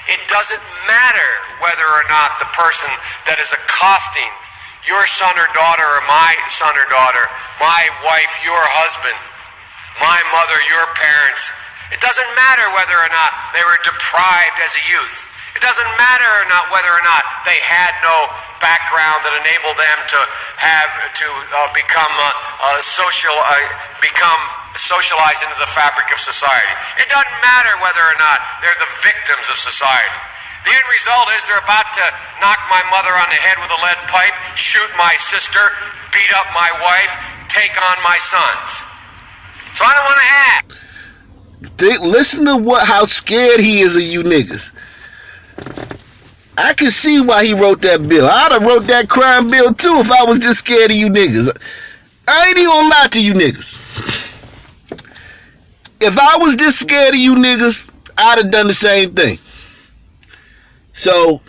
It doesn't matter whether or not the person that is accosting your son or daughter or my son or daughter, my wife, your husband, my mother, your parents, it doesn't matter whether or not they were deprived as a youth. It doesn't matter or not whether or not they had no background that enabled them to become socialized into the fabric of society. It doesn't matter whether or not they're the victims of society. The end result is they're about to knock my mother on the head with a lead pipe, shoot my sister, beat up my wife, take on my sons. So I don't want to act. Listen to how scared he is of you niggas. I can see why he wrote that bill. I'd have wrote that crime bill too if I was just scared of you niggas. I ain't even gonna lie to you niggas. If I was this scared of you niggas, I'd have done the same thing. So,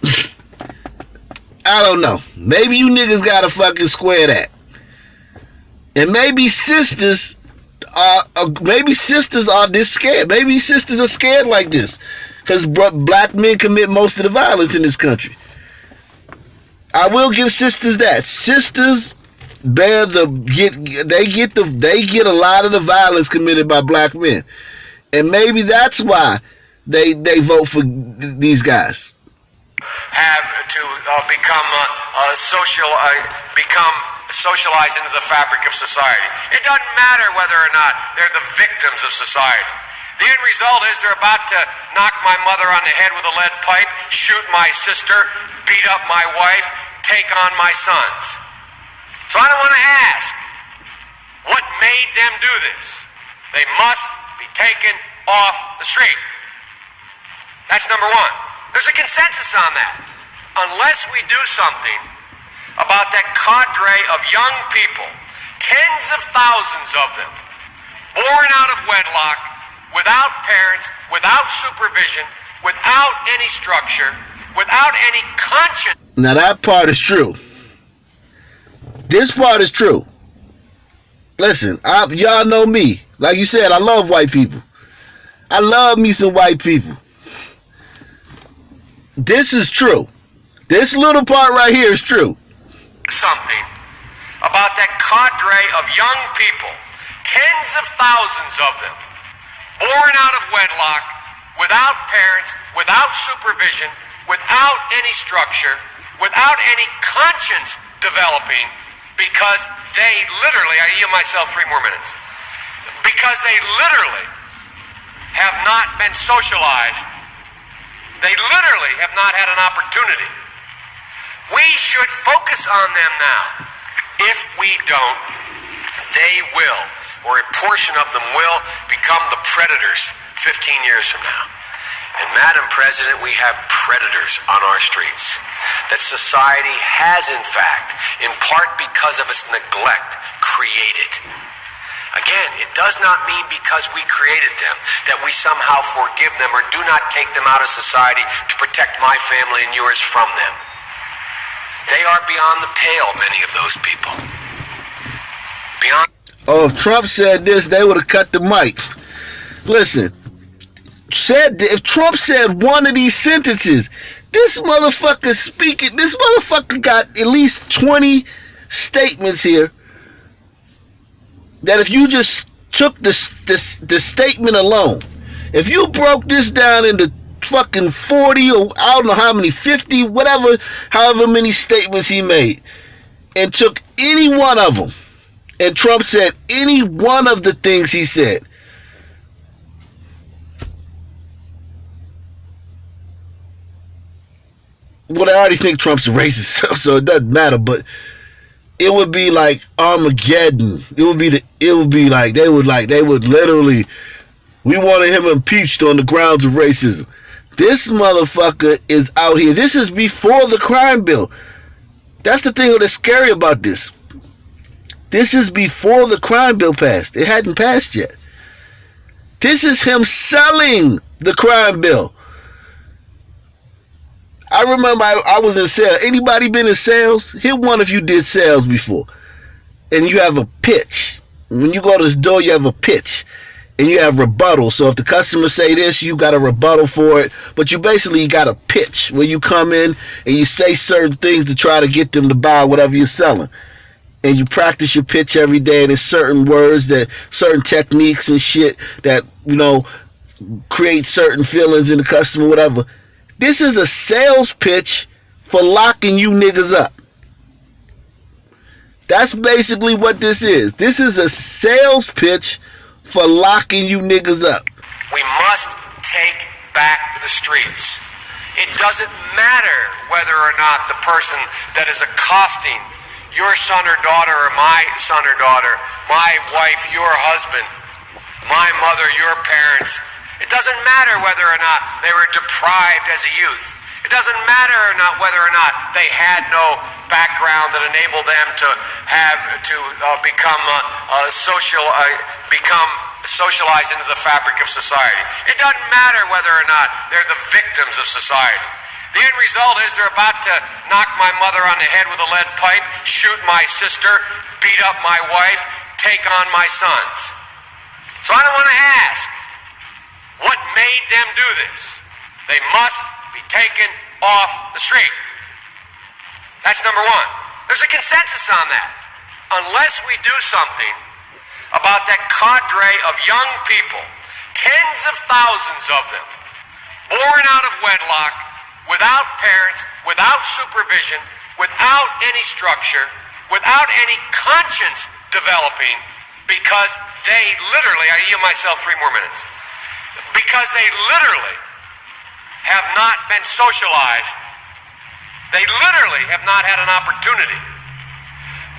I don't know. Maybe you niggas gotta fucking square that. And maybe sisters are this scared. Maybe sisters are scared like this. Because black men commit most of the violence in this country. I will give sisters that. Sisters get a lot of the violence committed by black men. And maybe that's why they vote for these guys. Have to become socialized into the fabric of society. It doesn't matter whether or not they're the victims of society. The end result is they're about to knock my mother on the head with a lead pipe, shoot my sister, beat up my wife, take on my sons. So I don't want to ask, what made them do this? They must be taken off the street. That's number one. There's a consensus on that. Unless we do something about that cadre of young people, tens of thousands of them, born out of wedlock, without parents, without supervision, without any structure, without any conscience. Now that part is true. This part is true. Listen, y'all know me. Like you said, I love white people. I love me some white people. This is true. This little part right here is true. Something about that cadre of young people, tens of thousands of them, born out of wedlock, without parents, without supervision, without any structure, without any conscience developing, because they literally, I yield myself 3 more minutes, because they literally have not been socialized. They literally have not had an opportunity. We should focus on them now. If we don't, they will, or a portion of them will, become the predators 15 years from now. And Madam President, we have predators on our streets that society has, in fact, in part because of its neglect, created. Again, it does not mean because we created them that we somehow forgive them or do not take them out of society to protect my family and yours from them. They are beyond the pale, many of those people. Beyond. Oh, if Trump said this, they would have cut the mic. Listen, if Trump said one of these sentences, this motherfucker speaking, this motherfucker got at least 20 statements here that if you just took the statement alone, if you broke this down into fucking 40 or I don't know how many, 50, whatever, however many statements he made, and took any one of them, and Trump said any one of the things he said, well, I already think Trump's a racist, so it doesn't matter, but it would be like Armageddon. It would be like they would literally, we wanted him impeached on the grounds of racism. This motherfucker is out here. This is before the crime bill. That's the thing that's scary about this. This is before the crime bill passed. It hadn't passed yet. This is him selling the crime bill. I remember I was in sales. Anybody been in sales? Hit one if you did sales before. And you have a pitch. When you go to the door, you have a pitch. And you have rebuttal. So if the customer say this, you got a rebuttal for it. But you basically got a pitch where you come in and you say certain things to try to get them to buy whatever you're selling. And you practice your pitch every day. And there's certain words, that certain techniques and shit that, you know, create certain feelings in the customer, whatever. This is a sales pitch for locking you niggas up. That's basically what this is. This is a sales pitch for locking you niggas up. We must take back the streets. It doesn't matter whether or not the person that is accosting your son or daughter or my son or daughter, my wife, your husband, my mother, your parents. It doesn't matter whether or not they were deprived as a youth. It doesn't matter or not whether or not they had no background that enabled them to become socialized into the fabric of society. It doesn't matter whether or not they're the victims of society. The end result is they're about to knock my mother on the head with a lead pipe, shoot my sister, beat up my wife, take on my sons. So I don't want to ask, what made them do this? They must be taken off the street. That's number one. There's a consensus on that. Unless we do something about that cadre of young people, tens of thousands of them, born out of wedlock, without parents, without supervision, without any structure, without any conscience developing, because they literally, I yield myself 3 more minutes, because they literally have not been socialized. They literally have not had an opportunity.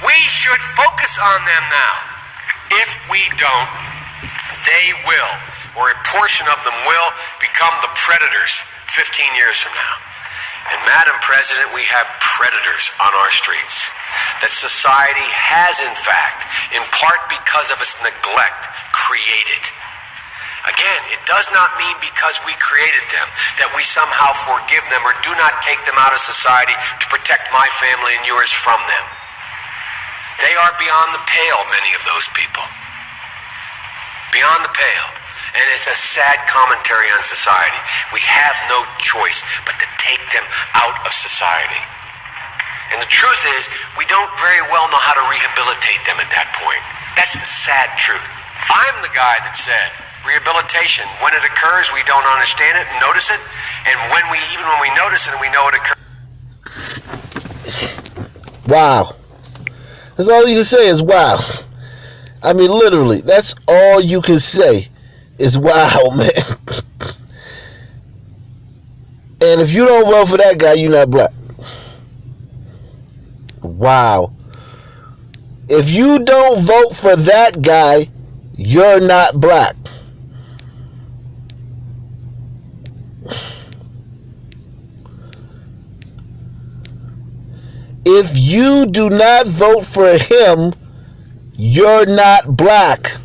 We should focus on them now. If we don't, they will, or a portion of them will, become the predators 15 years from now. And Madam President, we have predators on our streets that society has, in fact, in part because of its neglect, created. Again, it does not mean because we created them that we somehow forgive them or do not take them out of society to protect my family and yours from them. They are beyond the pale, many of those people. Beyond the pale. And it's a sad commentary on society. We have no choice but to take them out of society. And the truth is, we don't very well know how to rehabilitate them at that point. That's the sad truth. I'm the guy that said, rehabilitation, when it occurs, we don't understand it and notice it. And even when we notice it and we know it occurs. Wow. That's all you can say is wow. I mean, literally, that's all you can say is wow, man. And if you don't vote for that guy, you're not black. Wow. If you don't vote for that guy, you're not black. If you do not vote for him, you're not black.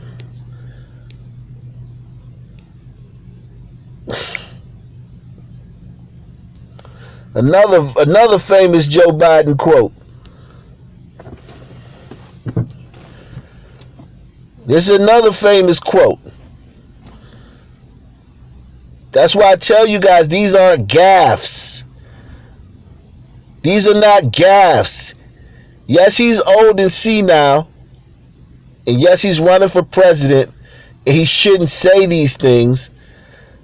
Another famous Joe Biden quote. This is another famous quote. That's why I tell you guys, these aren't gaffes. These are not gaffes. Yes, he's old and senile. And yes, he's running for president. And he shouldn't say these things.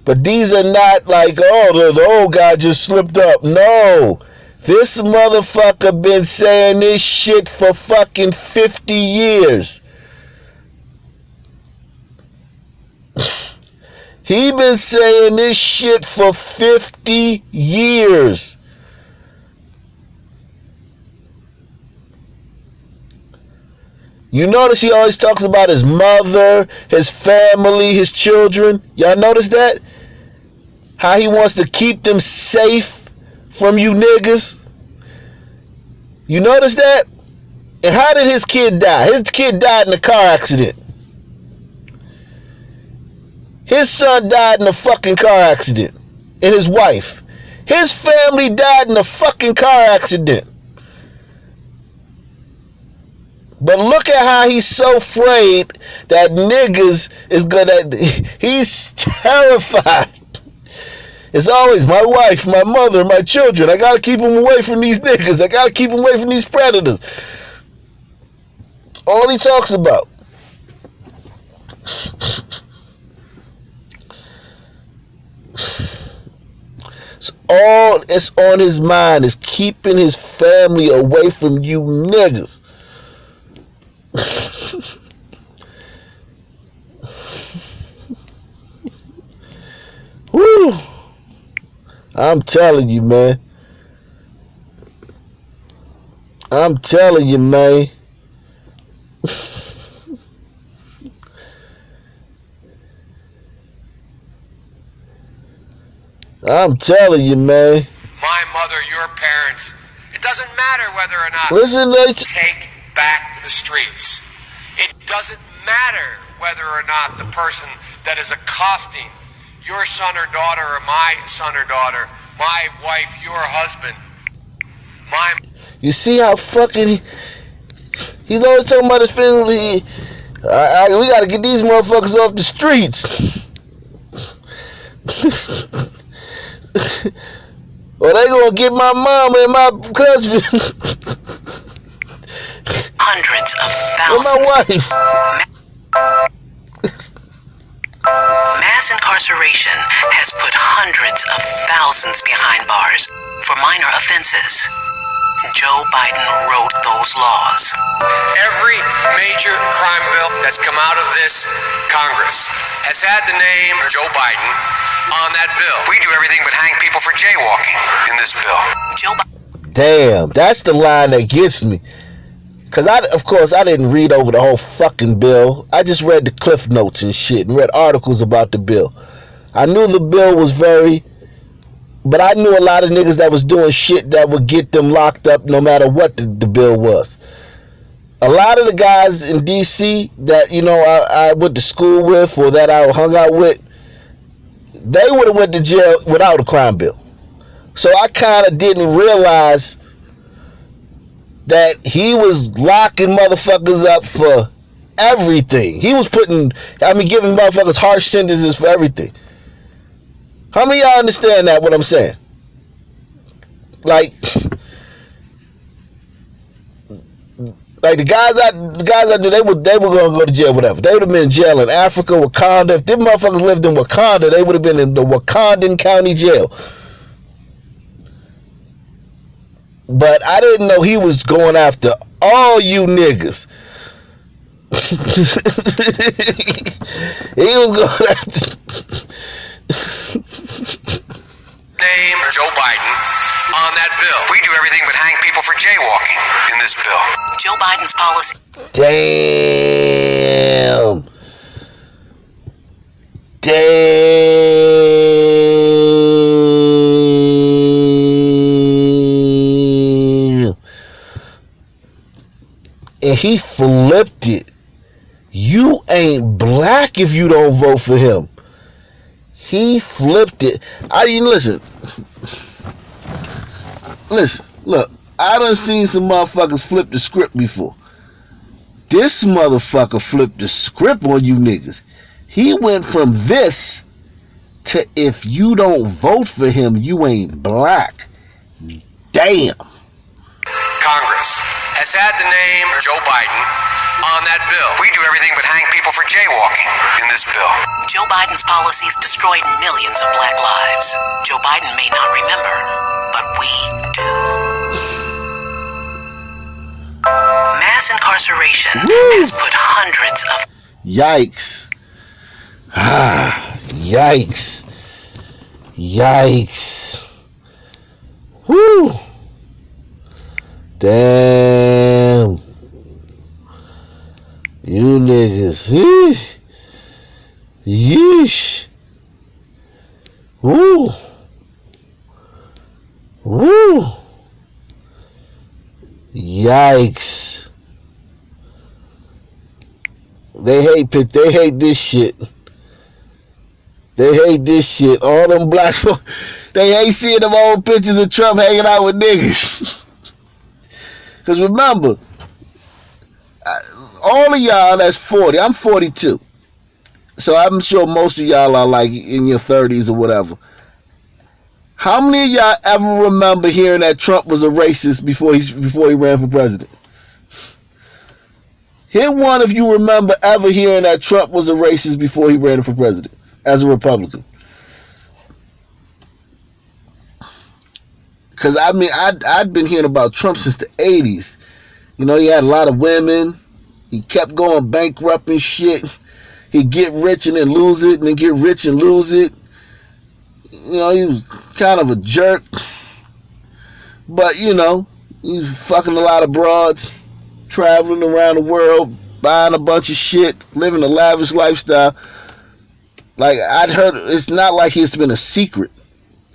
But these are not like, oh, the old guy just slipped up. No. This motherfucker been saying this shit for fucking 50 years. He been saying this shit for 50 years. You notice he always talks about his mother, his family, his children. Y'all notice that? How he wants to keep them safe from you niggas. You notice that? And how did his kid die? His kid died in a car accident. His son died in a fucking car accident. And his wife. His family died in a fucking car accident. But look at how he's so afraid that niggas is gonna... He's terrified. It's always my wife, my mother, my children. I gotta keep them away from these niggas. I gotta keep them away from these predators. All he talks about. All it's on his mind is keeping his family away from you niggas. Woo! I'm telling you, man. I'm telling you, man. I'm telling you, man. My mother, your parents. It doesn't matter whether or not listen, take back the streets. It doesn't matter whether or not the person that is accosting your son or daughter or my son or daughter, my wife, your husband, You see how fucking he's always talking about his family. We gotta get these motherfuckers off the streets. Or they gonna get my mom and my cousin. Hundreds of thousands. And my wife. Mass incarceration has put hundreds of thousands behind bars for minor offenses. Joe Biden wrote those laws. Every major crime bill that's come out of this Congress has had the name Joe Biden on that bill. We do everything but hang people for jaywalking in this bill. Damn, that's the line that gets me. Because, of course, I didn't read over the whole fucking bill. I just read the cliff notes and shit and read articles about the bill. I knew the bill was but I knew a lot of niggas that was doing shit that would get them locked up no matter what the bill was. A lot of the guys in D.C. that, I went to school with or that I hung out with, they would have went to jail without a crime bill. So I kind of didn't realize that he was locking motherfuckers up for everything. He was giving motherfuckers harsh sentences for everything. How many of y'all understand that, what I'm saying? Like the guys I knew, they were gonna go to jail, whatever. They would have been in jail in Africa, Wakanda. If them motherfuckers lived in Wakanda, they would have been in the Wakandan County Jail. But I didn't know he was going after all you niggas. He was going after Name Joe Biden on that bill. We do everything but hang people for jaywalking in this bill. Joe Biden's policy. Damn. And he flipped it. You ain't black if you don't vote for him. He flipped it. Listen, look, I done seen some motherfuckers flip the script before. This motherfucker flipped the script on you niggas. He went from this to if you don't vote for him, you ain't black. Damn. Congress has had the name Joe Biden on that bill. We do everything but hang people for jaywalking in this bill. Joe Biden's policies destroyed millions of black lives. Joe Biden may not remember, but we do. Mass incarceration has put hundreds of... Yikes. Yikes. Yikes. Woo. Damn. You niggas. Yeesh. Woo. Woo. Yikes. They hate this shit. They hate this shit. All them black folk, they hate seeing them old pictures of Trump hanging out with niggas. Because remember, all of y'all that's 40, I'm 42. So I'm sure most of y'all are like in your 30s or whatever. How many of y'all ever remember hearing that Trump was a racist before he ran for president? Hit one if you remember ever hearing that Trump was a racist before he ran for president as a Republican. Because, I mean, I'd been hearing about Trump since the 80s. You know, he had a lot of women. He kept going bankrupt and shit. He'd get rich and then lose it, and then get rich and lose it. You know, he was kind of a jerk. But, you know, he was fucking a lot of broads, traveling around the world, buying a bunch of shit, living a lavish lifestyle. Like, I'd heard, it's not like it's been a secret.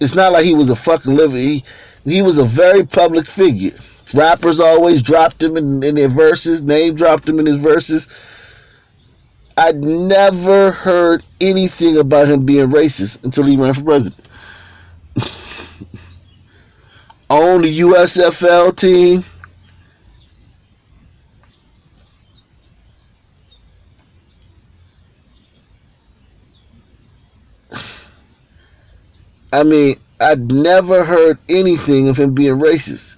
It's not like he was a fucking liver. He was a very public figure. Rappers always dropped him in their verses, name dropped him in his verses. I'd never heard anything about him being racist until he ran for president. On the USFL team. I mean, I'd never heard anything of him being racist.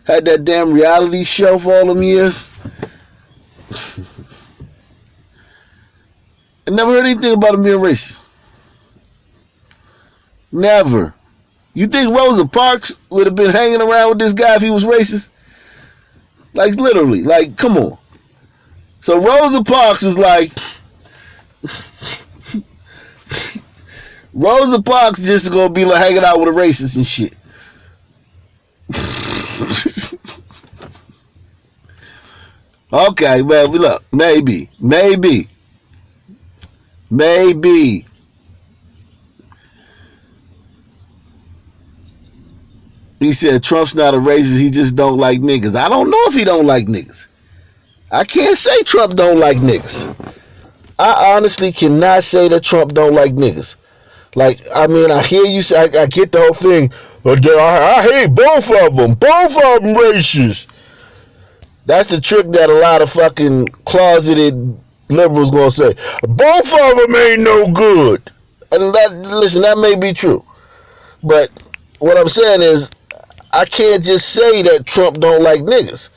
Had that damn reality show for all them years. I never heard anything about him being racist. Never. You think Rosa Parks would have been hanging around with this guy if he was racist? Like, literally. Like, come on. So Rosa Parks is like... Rosa Parks just gonna be like hanging out with a racist and shit. Okay, well, look, maybe. He said Trump's not a racist, he just don't like niggas. I don't know if he don't like niggas. I can't say Trump don't like niggas. I honestly cannot say that Trump don't like niggas. Like, I mean, I hear you say, I get the whole thing, but I hate both of them. Both of them racist. That's the trick that a lot of fucking closeted liberals gonna say. Both of them ain't no good. And listen, that may be true. But what I'm saying is, I can't just say that Trump don't like niggas.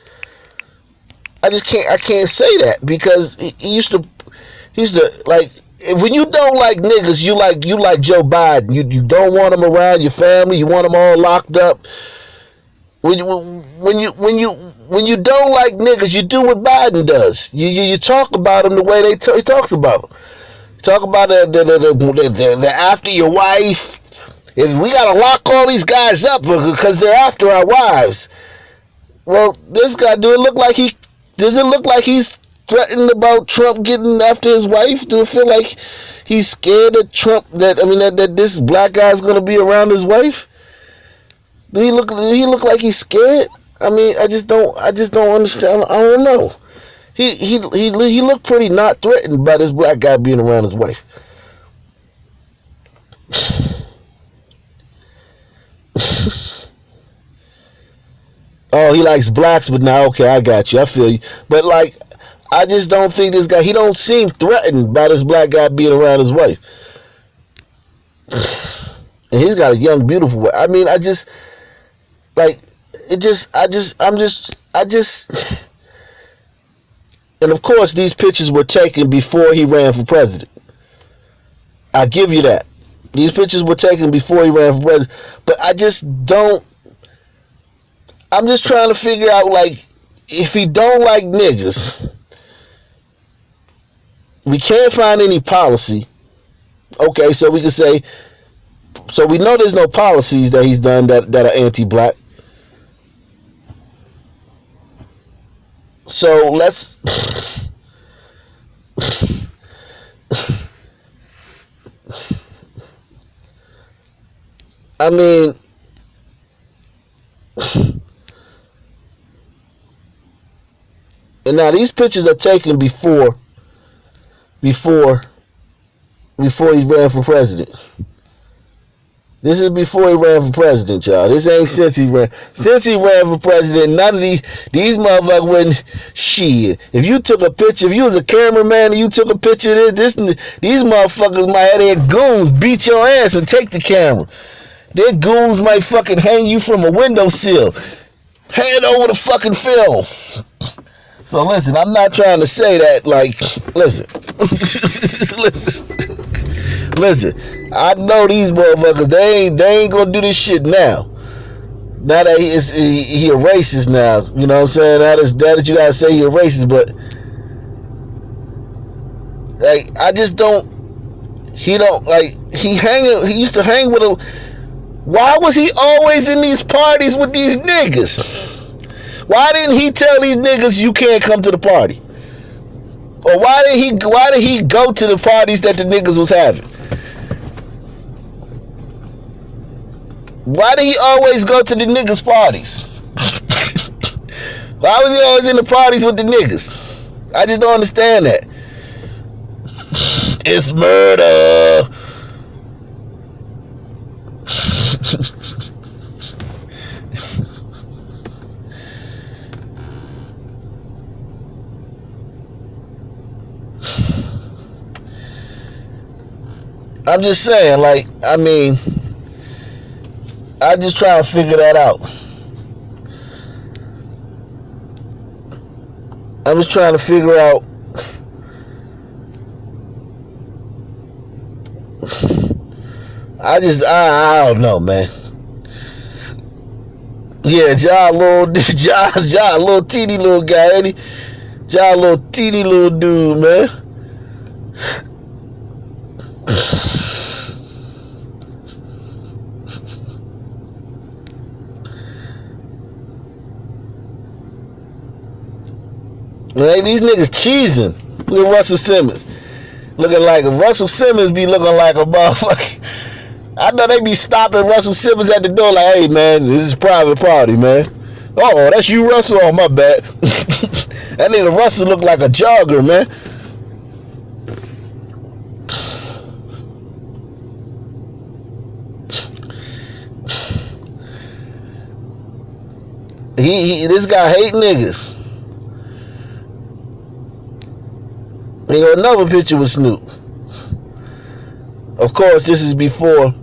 I can't say that because he used to like, when you don't like niggas, you like Joe Biden. You don't want them around your family. You want them all locked up. When you don't like niggas, you do what Biden does. You talk about them the way he talks about them. Talk about the after your wife. If we gotta lock all these guys up because they're after our wives. Well, this guy, does it look like he's threatened about Trump getting after his wife? Do it feel like he's scared of Trump, that this black guy's gonna be around his wife? Do he look like he's scared? I mean, I just don't understand. I don't know. He looked pretty not threatened by this black guy being around his wife. Oh, he likes blacks, but now, okay, I got you. I feel you. But, like, I just don't think this guy, he don't seem threatened by this black guy being around his wife. And he's got a young, beautiful wife. I mean, and of course, these pictures were taken before he ran for president. I give you that. These pictures were taken before he ran for president. But I'm just trying to figure out, like, if he don't like niggas, we can't find any policy. Okay, so we can say, so we know there's no policies that he's done that are anti-black. So let's I mean, and now these pictures are taken before he ran for president. This is before he ran for president, y'all. This ain't since he ran. Since he ran for president, none of these motherfuckers wouldn't shit. If you took a picture, if you was a cameraman and you took a picture of these motherfuckers might have their goons beat your ass and take the camera. Their goons might fucking hang you from a windowsill. Hand over the fucking film. So listen, I'm not trying to say that, like, listen. Listen, I know these motherfuckers, they ain't gonna do this shit now. Now that he a racist now, you know what I'm saying? That you gotta say he a racist, but like, he used to hang with him. Why was he always in these parties with these niggas? Why didn't he tell these niggas you can't come to the party? Or why did he go to the parties that the niggas was having? Why did he always go to the niggas' parties? Why was he always in the parties with the niggas? I just don't understand that. It's murder. I'm just saying, like, I mean, I just try to figure that out. I'm just trying to figure out I don't know, man. Yeah, Ja a little teeny little guy, ain't he? Ja a little teeny little dude, man. Man, these niggas cheesing. Look at Russell Simmons. Looking like Russell Simmons be looking like a motherfucker. I know they be stopping Russell Simmons at the door like, hey, man, this is private party, man. Oh, that's you, Russell? Oh, my bad. That nigga Russell look like a jogger, man. This guy hate niggas. He got another picture with Snoop. Of course, this is before.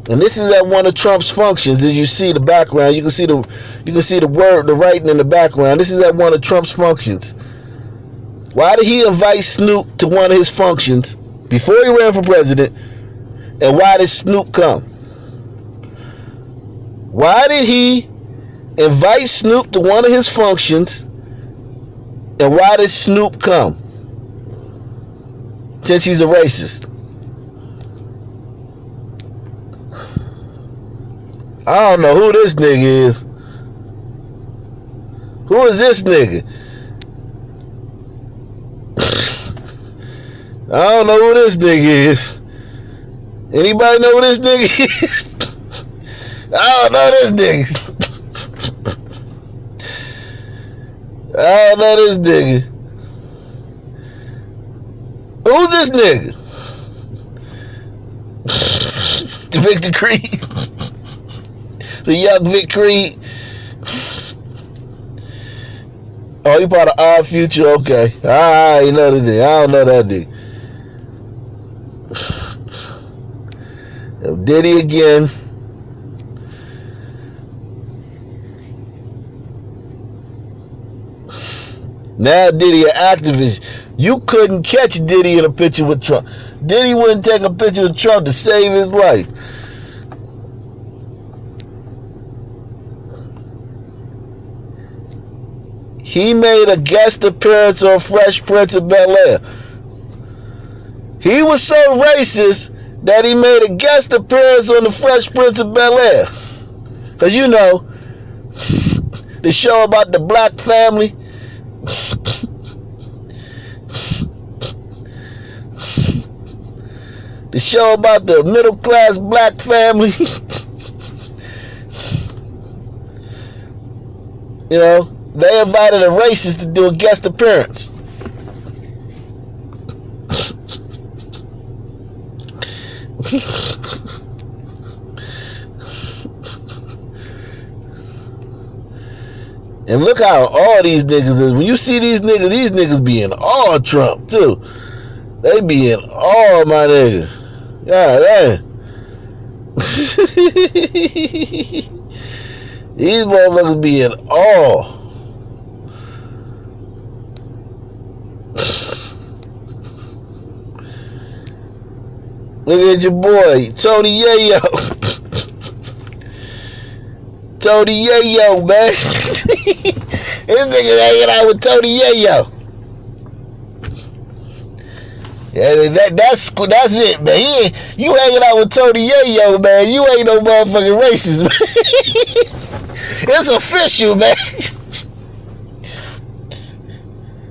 And this is at one of Trump's functions. As you see the background, you can see the word, the writing in the background. This is at one of Trump's functions. Why did he invite Snoop to one of his functions before he ran for president? And why did Snoop come? Why did he invite Snoop to one of his functions? And why did Snoop come? Since he's a racist. I don't know who this nigga is. Who is this nigga? I don't know who this nigga is. Anybody know who this nigga is? I don't know this nigga. I don't know this nigga. Who's this nigga? Victor Creed. The young Vic Creed. Oh, you part of Odd Future? Okay. I ain't know that nigga. I don't know that nigga. Diddy again. Now Diddy an activist. You couldn't catch Diddy in a picture with Trump. Diddy wouldn't take a picture with Trump to save his life. He made a guest appearance on Fresh Prince of Bel-Air. He was so racist that he made a guest appearance on the Fresh Prince of Bel-Air. Because you know, the show about the black family. The show about the middle class black family. You know, they invited a racist to do a guest appearance. And look how all these niggas is. When you see these niggas be in all Trump too. They be in all my nigga. God damn. These motherfuckers be in all. Look at your boy, Tony Yayo. Tony Yayo, man. This nigga hanging out with Tony Yayo. Yeah, that's it, man. You hanging out with Tony Yayo, man. You ain't no motherfucking racist, man. It's official, man.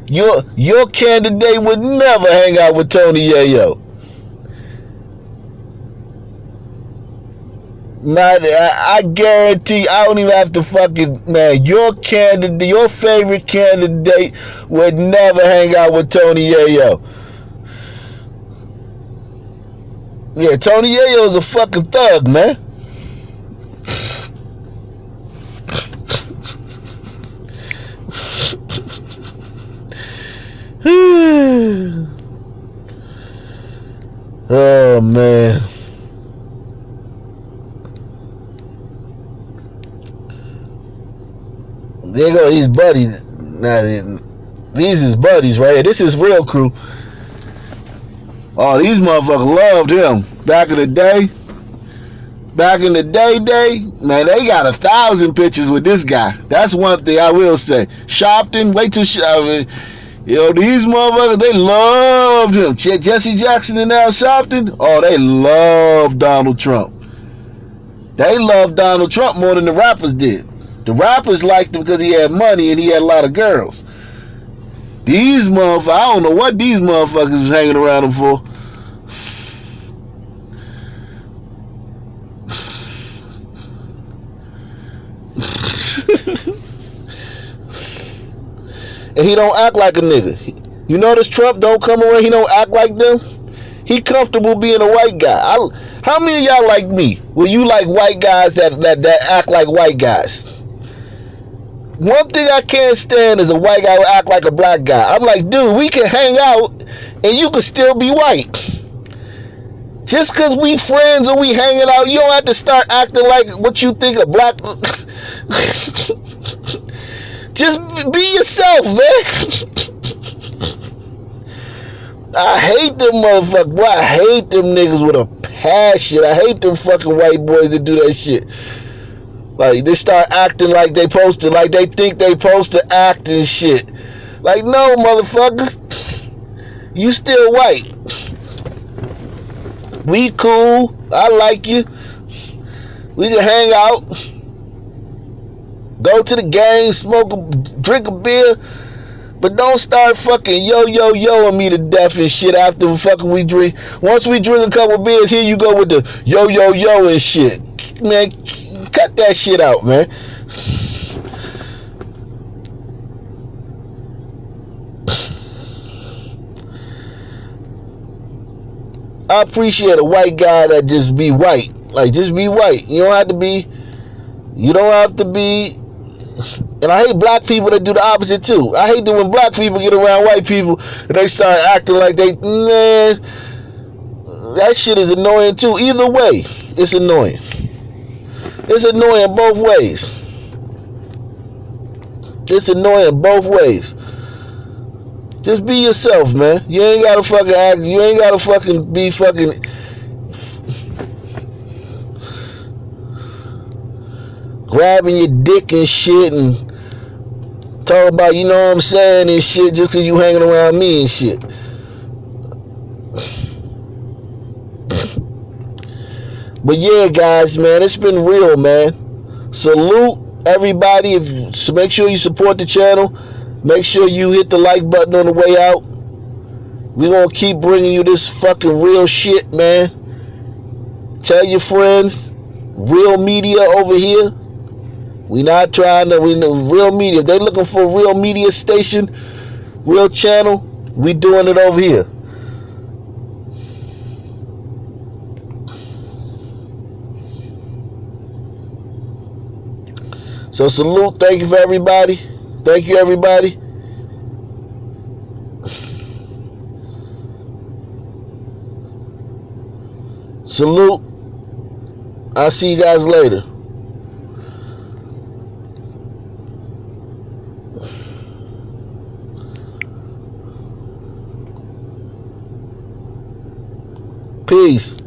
Your candidate would never hang out with Tony Yayo. Man, I guarantee I don't even have to fucking, man, your favorite candidate would never hang out with Tony Yayo. Yeah, Tony Yayo is a fucking thug, man. Oh, man. There go these buddies. Now, these is buddies right here. This is real crew. Oh, these motherfuckers loved him back in the day. Back in the day, man, they got 1,000 pictures with this guy. That's one thing I will say. Sharpton, wait till you know, these motherfuckers, they loved him. Jesse Jackson and Al Sharpton, oh, they loved Donald Trump. They loved Donald Trump more than the rappers did. The rappers liked him because he had money and he had a lot of girls. These motherfuckers, I don't know what these motherfuckers was hanging around him for. And he don't act like a nigga. You notice Trump don't come around, he don't act like them. He comfortable being a white guy. How many of y'all like me? Where you like white guys that act like white guys? One thing I can't stand is a white guy who act like a black guy. I'm like, dude, we can hang out and you can still be white. Just because we friends or we hanging out, you don't have to start acting like what you think a black... Just be yourself, man. I hate them motherfuckers. Boy, I hate them niggas with a passion. I hate them fucking white boys that do that shit. Like, they start acting like they supposed to, like they think they supposed to act and shit. Like, no, motherfuckers. You still white. We cool. I like you. We can hang out. Go to the game, drink a beer. But don't start fucking yo-yo-yoing me to death and shit after fucking we drink. Once we drink a couple beers, here you go with the yo-yo-yo and shit. Man, cut that shit out, man. I appreciate a white guy that just be white. Like, just be white. You don't have to be... And I hate black people that do the opposite too. I hate that when black people get around white people and they start acting like they, man, that shit is annoying too. Either way, it's annoying. It's annoying both ways. It's annoying both ways. Just be yourself, man. You ain't gotta fucking act. You ain't gotta fucking be fucking... grabbing your dick and shit and talking about, you know what I'm saying, and shit just because you hanging around me and shit. But yeah, guys, man, it's been real, man. Salute everybody. Make sure you support the channel. Make sure you hit the like button on the way out. We're going to keep bringing you this fucking real shit, man. Tell your friends. Real media over here. We not trying to, real media. If they looking for a real media station, real channel, we doing it over here. So salute, thank you for everybody. Thank you, everybody. Salute. I'll see you guys later. Peace.